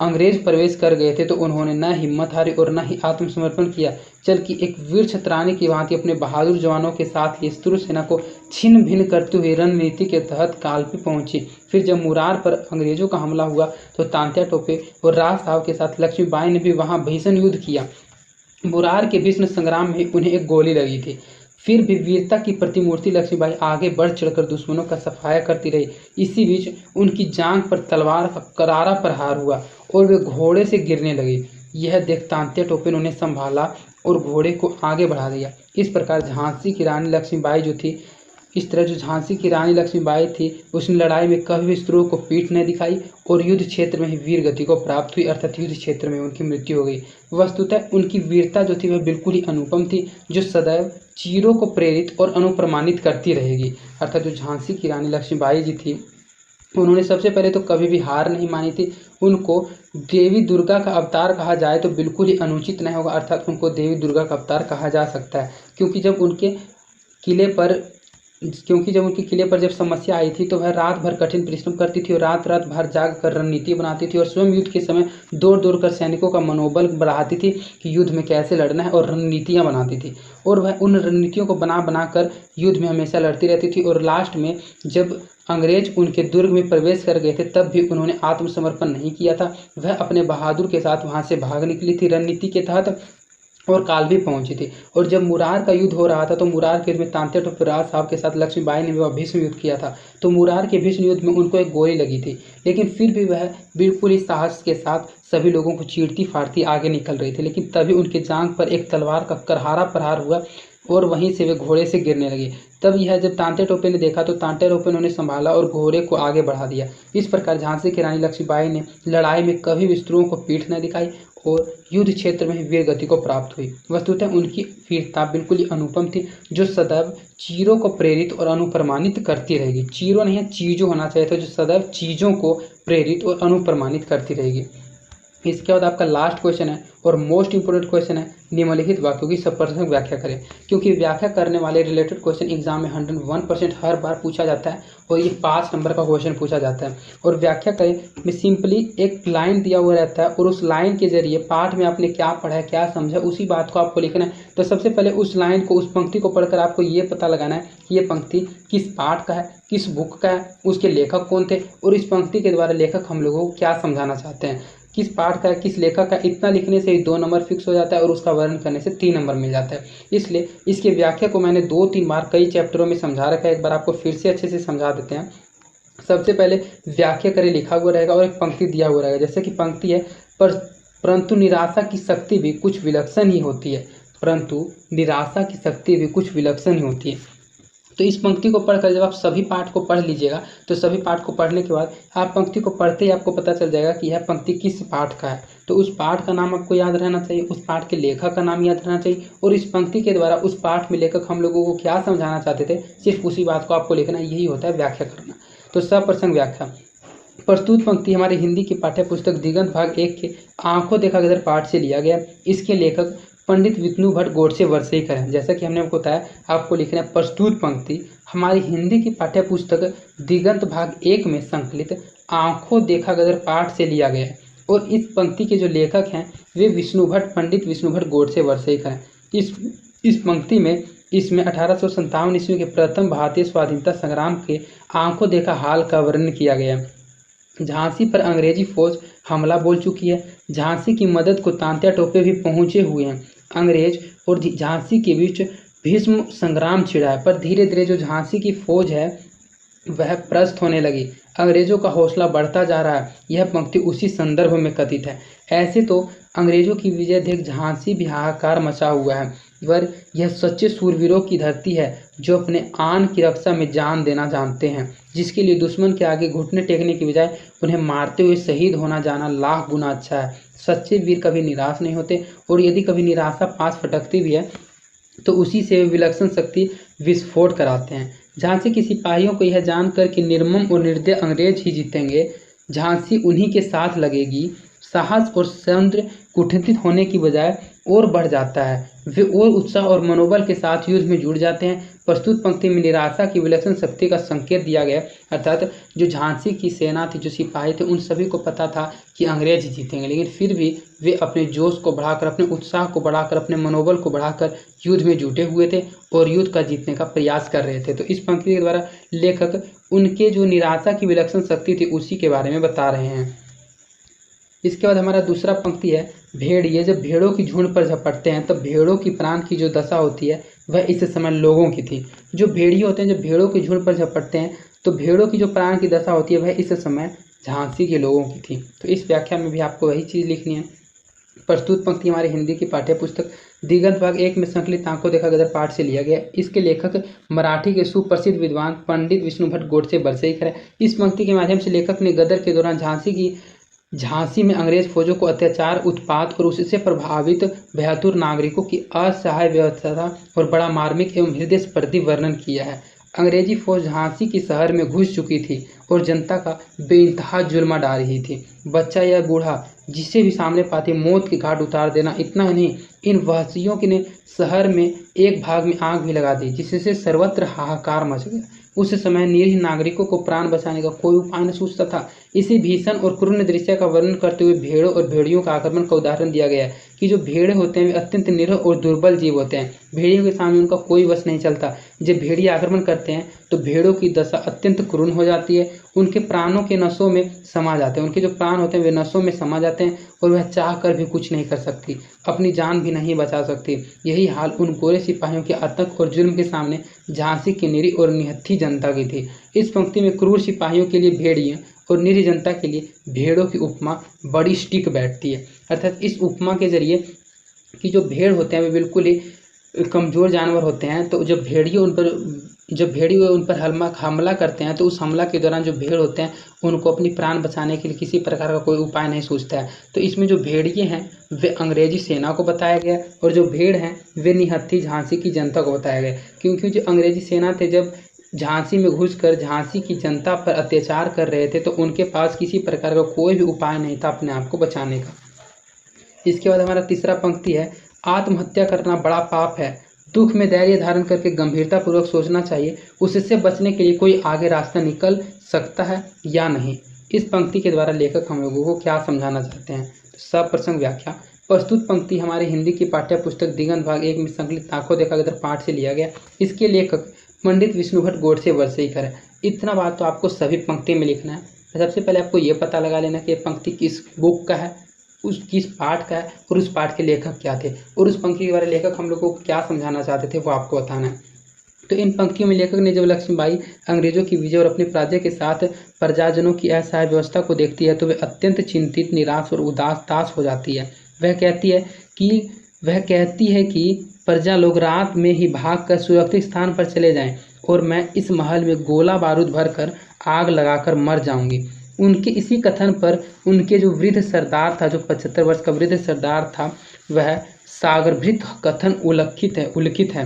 अंग्रेज प्रवेश कर गए थे तो उन्होंने न हिम्मत हारी और न ही आत्मसमर्पण किया, बल्कि एक वीर छत्राने की भांति अपने बहादुर जवानों के साथ ही शत्रु सेना को छिन्न भिन्न करते हुए रणनीति के तहत काल्पी पहुंची। फिर जब मुरार पर अंग्रेजों का हमला हुआ तो तांत्या टोपे और राज साहब के साथ लक्ष्मीबाई ने भी वहां भीषण युद्ध किया। मुरार के भीषण संग्राम में उन्हें एक गोली लगी थी। फिर भी वीरता की प्रतिमूर्ति लक्ष्मीबाई आगे बढ़ चढ़कर दुश्मनों का सफाया करती रही। इसी बीच उनकी जांघ पर तलवार का करारा प्रहार हुआ और वे घोड़े से गिरने लगे। यह देख तांत्या टोपे ने उन्हें संभाला और घोड़े को आगे बढ़ा दिया। इस प्रकार झांसी की रानी लक्ष्मीबाई थी उसने लड़ाई में कभी भी शत्रुओं को पीठ नहीं दिखाई और युद्ध क्षेत्र में ही वीर गति को प्राप्त हुई, अर्थात युद्ध क्षेत्र में उनकी मृत्यु हो गई। वस्तुतः उनकी वीरता जो थी वह बिल्कुल ही अनुपम थी, जो सदैव चीरों को प्रेरित और अनुप्रामाणित करती रहेगी। अर्थात जो झांसी की रानी लक्ष्मीबाई जी थी उन्होंने सबसे पहले तो कभी भी हार नहीं मानी थी। उनको देवी दुर्गा का अवतार कहा जाए तो बिल्कुल ही अनुचित नहीं होगा, अर्थात उनको देवी दुर्गा का अवतार कहा जा सकता है, क्योंकि जब उनके किले पर जब समस्या आई थी तो वह रात भर कठिन परिश्रम करती थी और रात भर जाग कर रणनीति बनाती थी और स्वयं युद्ध के समय दौड़ दौड़ कर सैनिकों का मनोबल बढ़ाती थी कि युद्ध में कैसे लड़ना है और रणनीतियाँ बनाती थी और वह उन रणनीतियों को बना कर युद्ध में हमेशा लड़ती रहती थी। और लास्ट में जब अंग्रेज उनके दुर्ग में प्रवेश कर गए थे तब भी उन्होंने आत्मसमर्पण नहीं किया था। वह अपने बहादुर के साथ वहाँ से भाग निकली थी रणनीति के तहत और काल्पी पहुंची थी। और जब मुरार का युद्ध हो रहा था तो मुरार के युद्ध में तांत्या टोपे राज साहब के साथ लक्ष्मीबाई ने वह भीष्म युद्ध किया था। तो मुरार के भीष्म युद्ध में उनको एक गोली लगी थी, लेकिन फिर भी वह बिल्कुल ही साहस के साथ सभी लोगों को चीरती फाड़ती आगे निकल रही थी। लेकिन तभी उनके जांघ पर एक तलवार का करहारा प्रहार हुआ और वहीं से वे घोड़े से गिरने लगे। तब यह जब तांत्या टोपे ने देखा तो तांत्या टोपे ने उन्हें संभाला और घोड़े को आगे बढ़ा दिया। इस प्रकार झांसी की रानी लक्ष्मीबाई ने लड़ाई में कभी भी शत्रुओं को पीठ न दिखाई और युद्ध क्षेत्र में वीर गति को प्राप्त हुई। वस्तुतः उनकी वीरता बिल्कुल ही अनुपम थी, जो सदैव चीरों को प्रेरित और अनुप्राणित करती रहेगी। चीरों नहीं, चीजों होना चाहिए था, जो सदैव चीजों को प्रेरित और अनुप्राणित करती रहेगी। इसके बाद आपका लास्ट क्वेश्चन है और मोस्ट इंपोर्टेंट क्वेश्चन है, निम्नलिखित वाक्यों की सप्रसंग व्याख्या करें। क्योंकि व्याख्या करने वाले रिलेटेड क्वेश्चन एग्जाम में 101% हर बार पूछा जाता है और ये 5 नंबर का क्वेश्चन पूछा जाता है। और व्याख्या करें में सिंपली एक लाइन दिया हुआ रहता है और उस लाइन के जरिए पाठ में आपने क्या पढ़ा है, क्या समझा, उसी बात को आपको लिखना है। तो सबसे पहले उस लाइन को, उस पंक्ति को पढ़कर आपको ये पता लगाना है कि ये पंक्ति किस पाठ का है, किस बुक का है, उसके लेखक कौन थे और इस पंक्ति के द्वारा लेखक हम लोगों को क्या समझाना चाहते हैं, किस पाठ का है, किस लेखक का। इतना लिखने से ही 2 नंबर फिक्स हो जाता है और उसका वर्णन करने से 3 नंबर मिल जाता है। इसलिए इसकी व्याख्या को मैंने 2-3 बार कई चैप्टरों में समझा रखा है, एक बार आपको फिर से अच्छे से समझा देते हैं। सबसे पहले व्याख्या करें लिखा हुआ रहेगा और एक पंक्ति दिया हुआ रहेगा। जैसे कि पंक्ति है, परंतु निराशा की शक्ति भी कुछ विलक्षण ही होती है। परंतु निराशा की शक्ति भी कुछ विलक्षण ही होती है। तो इस पंक्ति को पढ़कर जब आप सभी पाठ को पढ़ लीजिएगा तो सभी पाठ को पढ़ने के बाद आप पंक्ति को पढ़ते ही आपको पता चल जाएगा कि यह पंक्ति किस पाठ का है। तो उस पाठ का नाम आपको याद रहना चाहिए, उस पाठ के लेखक का नाम याद रहना चाहिए और इस पंक्ति के द्वारा उस पाठ में लेखक हम लोगों को क्या समझाना चाहते थे, सिर्फ उसी बात को आपको लिखना। यही होता है व्याख्या करना। तो सप्रसंग व्याख्या। प्रस्तुत पंक्ति हमारे हिंदी की पाठ्य पुस्तक दिगंत भाग 1 के आंखों देखा गदर पाठ से लिया गया। इसके लेखक पंडित विष्णु भट्ट गोडसे वर्सेकर हैं। जैसा कि हमने आपको बताया, आपको लिखना है प्रस्तुत पंक्ति हमारी हिंदी की पाठ्य पुस्तक दिगंत भाग 1 में संकलित आंखों देखा गदर पाठ से लिया गया है और इस पंक्ति के जो लेखक हैं वे पंडित विष्णु भट्ट गोडसे वर्सेकर हैं। इस पंक्ति में इसमें 1857 ईस्वी के प्रथम भारतीय स्वाधीनता संग्राम के आंखों देखा हाल का वर्णन किया गया है। झांसी पर अंग्रेजी फौज हमला बोल चुकी है। झांसी की मदद को तांत्या टोपे भी पहुंचे हुए हैं। अंग्रेज और झांसी के बीच भीष्म संग्राम छिड़ा है, पर धीरे धीरे जो झांसी की फौज है वह परास्त होने लगी। अंग्रेजों का हौसला बढ़ता जा रहा है। यह पंक्ति उसी संदर्भ में कथित है। ऐसे तो अंग्रेजों की विजय देख झांसी भी हाहाकार मचा हुआ है, पर यह सच्चे सूरवीरों की धरती है जो अपने आन की रक्षा में जान देना जानते हैं, जिसके लिए दुश्मन के आगे घुटने टेकने की बजाय उन्हें मारते हुए शहीद होना जाना लाख गुना अच्छा है। सच्चे वीर कभी निराश नहीं होते और यदि कभी निराशा पास फटकती भी है तो उसी से विलक्षण शक्ति विस्फोट कराते हैं। झांसी के सिपाहियों को यह जानकर कि निर्मम और निर्दय अंग्रेज ही जीतेंगे, झांसी उन्हीं के साथ लगेगी। साहस और सौंदर्य कुंठित होने की बजाय और बढ़ जाता है। वे और उत्साह और मनोबल के साथ युद्ध में जुड़ जाते हैं। प्रस्तुत पंक्ति में निराशा की विलक्षण शक्ति का संकेत दिया गया, अर्थात जो झांसी की सेना थी, जो सिपाही थे, उन सभी को पता था कि अंग्रेज जीतेंगे, लेकिन फिर भी वे अपने जोश को बढ़ाकर, अपने उत्साह को बढ़ाकर, अपने मनोबल को बढ़ाकर युद्ध में जुटे हुए थे और युद्ध का जीतने का प्रयास कर रहे थे। तो इस पंक्ति के द्वारा लेखक उनके जो निराशा की विलक्षण शक्ति थी उसी के बारे में बता रहे हैं। इसके बाद हमारा दूसरा पंक्ति है, भेड़िए जब भेड़ों की झुंड पर झपटते हैं तब भेड़ों की प्राण की जो दशा होती है वह इस समय लोगों की थी। जो भेड़िए होते हैं, जब भेड़ों की झुंड पर झपटते हैं तो भेड़ों की जो प्राण की दशा होती है वह इस समय झांसी के लोगों की थी। तो इस व्याख्या में भी आपको वही चीज़ लिखनी है। प्रस्तुत पंक्ति हमारी हिंदी की पाठ्य पुस्तक दिगंत भाग 1 में संकलित आंखों देखा गदर पाठ से लिया गया। इसके लेखक मराठी के सुप्रसिद्ध विद्वान पंडित विष्णु भट्ट गोडसे वर्सेकर है। इस पंक्ति के माध्यम से लेखक ने गदर के दौरान झांसी में अंग्रेज फौजों को अत्याचार, उत्पात और उससे प्रभावित बहादुर नागरिकों की असहाय व्यवस्था और बड़ा मार्मिक एवं हृदयस्पर्शी वर्णन किया है। अंग्रेजी फौज झांसी की शहर में घुस चुकी थी और जनता का बेइंतहा जुल्म डाल रही थी। बच्चा या बूढ़ा जिसे भी सामने पाते मौत के घाट उतार देना। इतना ही नहीं, इन वहशियों ने शहर में एक भाग में आग भी लगा दी, जिससे सर्वत्र हाहाकार मच गया। उस समय निरीह नागरिकों को प्राण बचाने का कोई उपाय न सूझता था। इसी भीषण और क्रूर दृश्य का वर्णन करते हुए भेड़ों और भेड़ियों का आक्रमण का उदाहरण दिया गया है कि जो भेड़े होते हैं वे अत्यंत निरीह और दुर्बल जीव होते हैं। भेड़ियों के सामने उनका कोई वश नहीं चलता। जब भेड़िए आक्रमण करते हैं तो भेड़ों की दशा अत्यंत क्रूर हो जाती है। उनके प्राणों के नसों में समा जाते हैं। उनके जो प्राण होते हैं वे नसों में समा जाते हैं और वह चाह कर भी कुछ नहीं कर सकती, अपनी जान भी नहीं बचा सकती। यही हाल उन गोरे सिपाहियों के आतंक और जुल्म के सामने झांसी की निरीह और निहत्थी जनता की थी। इस पंक्ति में क्रूर सिपाहियों के लिए भेड़िए और निरीह जनता के लिए भेड़ों की उपमा बड़ी स्टिक बैठती है। अर्थात इस उपमा के जरिए कि जो भेड़ होते हैं वे बिल्कुल ही कमज़ोर जानवर होते हैं, तो जो भेड़िए उन पर जो भेड़ी हुए उन पर हमला करते हैं, तो उस हमला के दौरान जो भेड़ होते हैं उनको अपनी प्राण बचाने के लिए किसी प्रकार का कोई उपाय नहीं सूझता है। तो इसमें जो भेड़िए हैं वे अंग्रेजी सेना को बताया गया और जो भेड़ हैं वे निहत्थी झांसी की जनता को बताया गया। क्योंकि जो अंग्रेजी सेना थे जब झांसी में घुसकर झांसी की जनता पर अत्याचार कर रहे थे, तो उनके पास किसी प्रकार का कोई भी उपाय नहीं था अपने आप को बचाने का। इसके बाद हमारा तीसरा पंक्ति है, आत्महत्या करना बड़ा पाप है, दुख में धैर्य धारण करके गंभीरतापूर्वक सोचना चाहिए, उससे बचने के लिए कोई आगे रास्ता निकल सकता है या नहीं। इस पंक्ति के द्वारा लेखक हम लोगों को क्या समझाना चाहते हैं? सप्रसंग व्याख्या। प्रस्तुत पंक्ति हमारे हिंदी की पाठ्य पुस्तक दिगंत भाग 1 में संकलित आंखों देखा गदर पाठ से लिया गया। इसके लेखक पंडित विष्णुभट्ट गोडसे वर्सेकर है। इतना बात तो आपको सभी पंक्ति में लिखना है। सबसे पहले आपको ये पता लगा लेना कि ये पंक्ति किस बुक का है, उस किस पाठ का है और उस पाठ के लेखक क्या थे, और उस पंक्ति के बारे में लेखक हम लोग को क्या समझाना चाहते थे वो आपको बताना है। तो इन पंक्तियों में लेखक ने जब लक्ष्मीबाई अंग्रेजों की विजय और अपने प्रजा के साथ प्रजाजनों की असहाय व्यवस्था को देखती है तो वे अत्यंत चिंतित, निराश और उदास हो जाती है। वह कहती है कि प्रजा लोग रात में ही भागकर सुरक्षित स्थान पर चले जाएं और मैं इस महल में गोला बारूद भरकर आग लगाकर मर जाऊंगी। उनके इसी कथन पर उनके जो वृद्ध सरदार था, जो 75 वर्ष का वृद्ध सरदार था, वह सागरभृत कथन उल्लिखित है।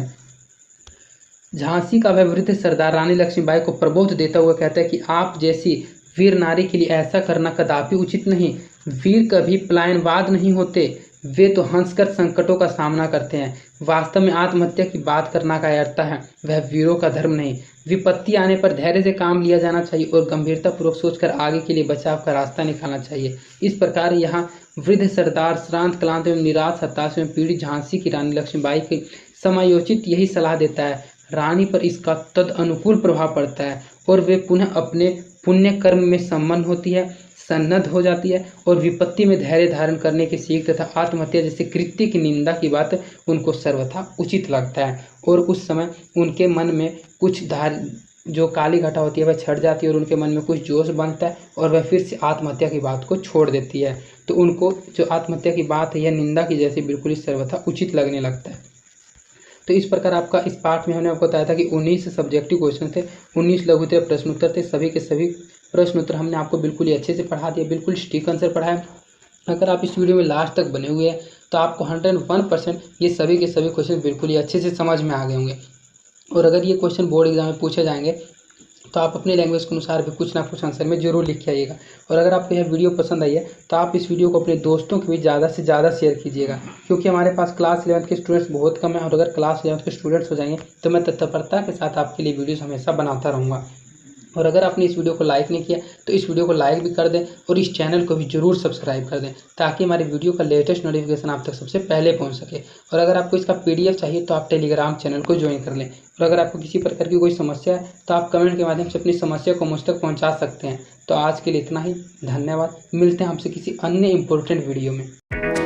झांसी का वह वृद्ध सरदार रानी लक्ष्मीबाई को प्रबोध देता हुआ कहता है कि आप जैसी वीर नारी के लिए ऐसा करना कदापि उचित नहीं। वीर कभी पलायनवाद नहीं होते, वे तो हंसकर संकटों का सामना करते हैं। वास्तव में आत्महत्या की बात करना का अर्थ है वह वीरों का धर्म नहीं। विपत्ति आने पर धैर्य से काम लिया जाना चाहिए और गंभीरतापूर्वक सोचकर आगे के लिए बचाव का रास्ता निकालना चाहिए। इस प्रकार यहाँ वृद्ध सरदार श्रांत क्लांत एवं निराश हताश एवं पीड़ित झांसी की रानी लक्ष्मीबाई की समायोचित यही सलाह देता है। रानी पर इसका तद अनुकूल प्रभाव पड़ता है और वे पुनः अपने पुण्य कर्म में संपन्न होती है, सन्नद्ध हो जाती है और विपत्ति में धैर्य धारण करने की सीख तथा आत्महत्या जैसे कृत्य की निंदा की बात उनको सर्वथा उचित लगता है। और उस समय उनके मन में कुछ जो काली घटा होती है वह छट जाती है और उनके मन में कुछ जोश बनता है और वह फिर से आत्महत्या की बात को छोड़ देती है। तो उनको जो आत्महत्या की बात है यह निंदा की जैसी बिल्कुल ही सर्वथा उचित लगने लगता है। तो इस प्रकार आपका इस पाठ में हमने आपको बताया था कि 19 सब्जेक्टिव क्वेश्चन थे, 19 लघुत्तरीय प्रश्न उत्तर थे। सभी के सभी प्रश्न उत्तर हमने आपको बिल्कुल ही अच्छे से पढ़ा दिया, बिल्कुल सटीक आंसर पढ़ाया। अगर आप इस वीडियो में लास्ट तक बने हुए हैं तो आपको 101% ये सभी के सभी क्वेश्चन बिल्कुल ही अच्छे से समझ में आ गए होंगे। और अगर ये क्वेश्चन बोर्ड एग्जाम में पूछे जाएंगे तो आप अपने लैंग्वेज के अनुसार भी कुछ ना कुछ आंसर में जरूर लिख के आइएगा। और अगर आपको यह वीडियो पसंद आई है तो आप इस वीडियो को अपने दोस्तों के बीच ज़्यादा से ज़्यादा शेयर कीजिएगा, क्योंकि हमारे पास क्लास 11th के स्टूडेंट्स बहुत कम है और अगर क्लास 11th के स्टूडेंट्स हो जाएंगे तो मैं तत्परता के साथ आपके लिए वीडियोज़ हमेशा बनाता रहूँगा। और अगर आपने इस वीडियो को लाइक नहीं किया तो इस वीडियो को लाइक भी कर दें और इस चैनल को भी जरूर सब्सक्राइब कर दें ताकि हमारे वीडियो का लेटेस्ट नोटिफिकेशन आप तक सबसे पहले पहुंच सके। और अगर आपको इसका PDF चाहिए तो आप टेलीग्राम चैनल को ज्वाइन कर लें। और अगर आपको किसी प्रकार की कोई समस्या है तो आप कमेंट के माध्यम से अपनी समस्या को मुझ तक पहुँचा सकते हैं। तो आज के लिए इतना ही, धन्यवाद। मिलते हैं हमसे किसी अन्य इम्पोर्टेंट वीडियो में।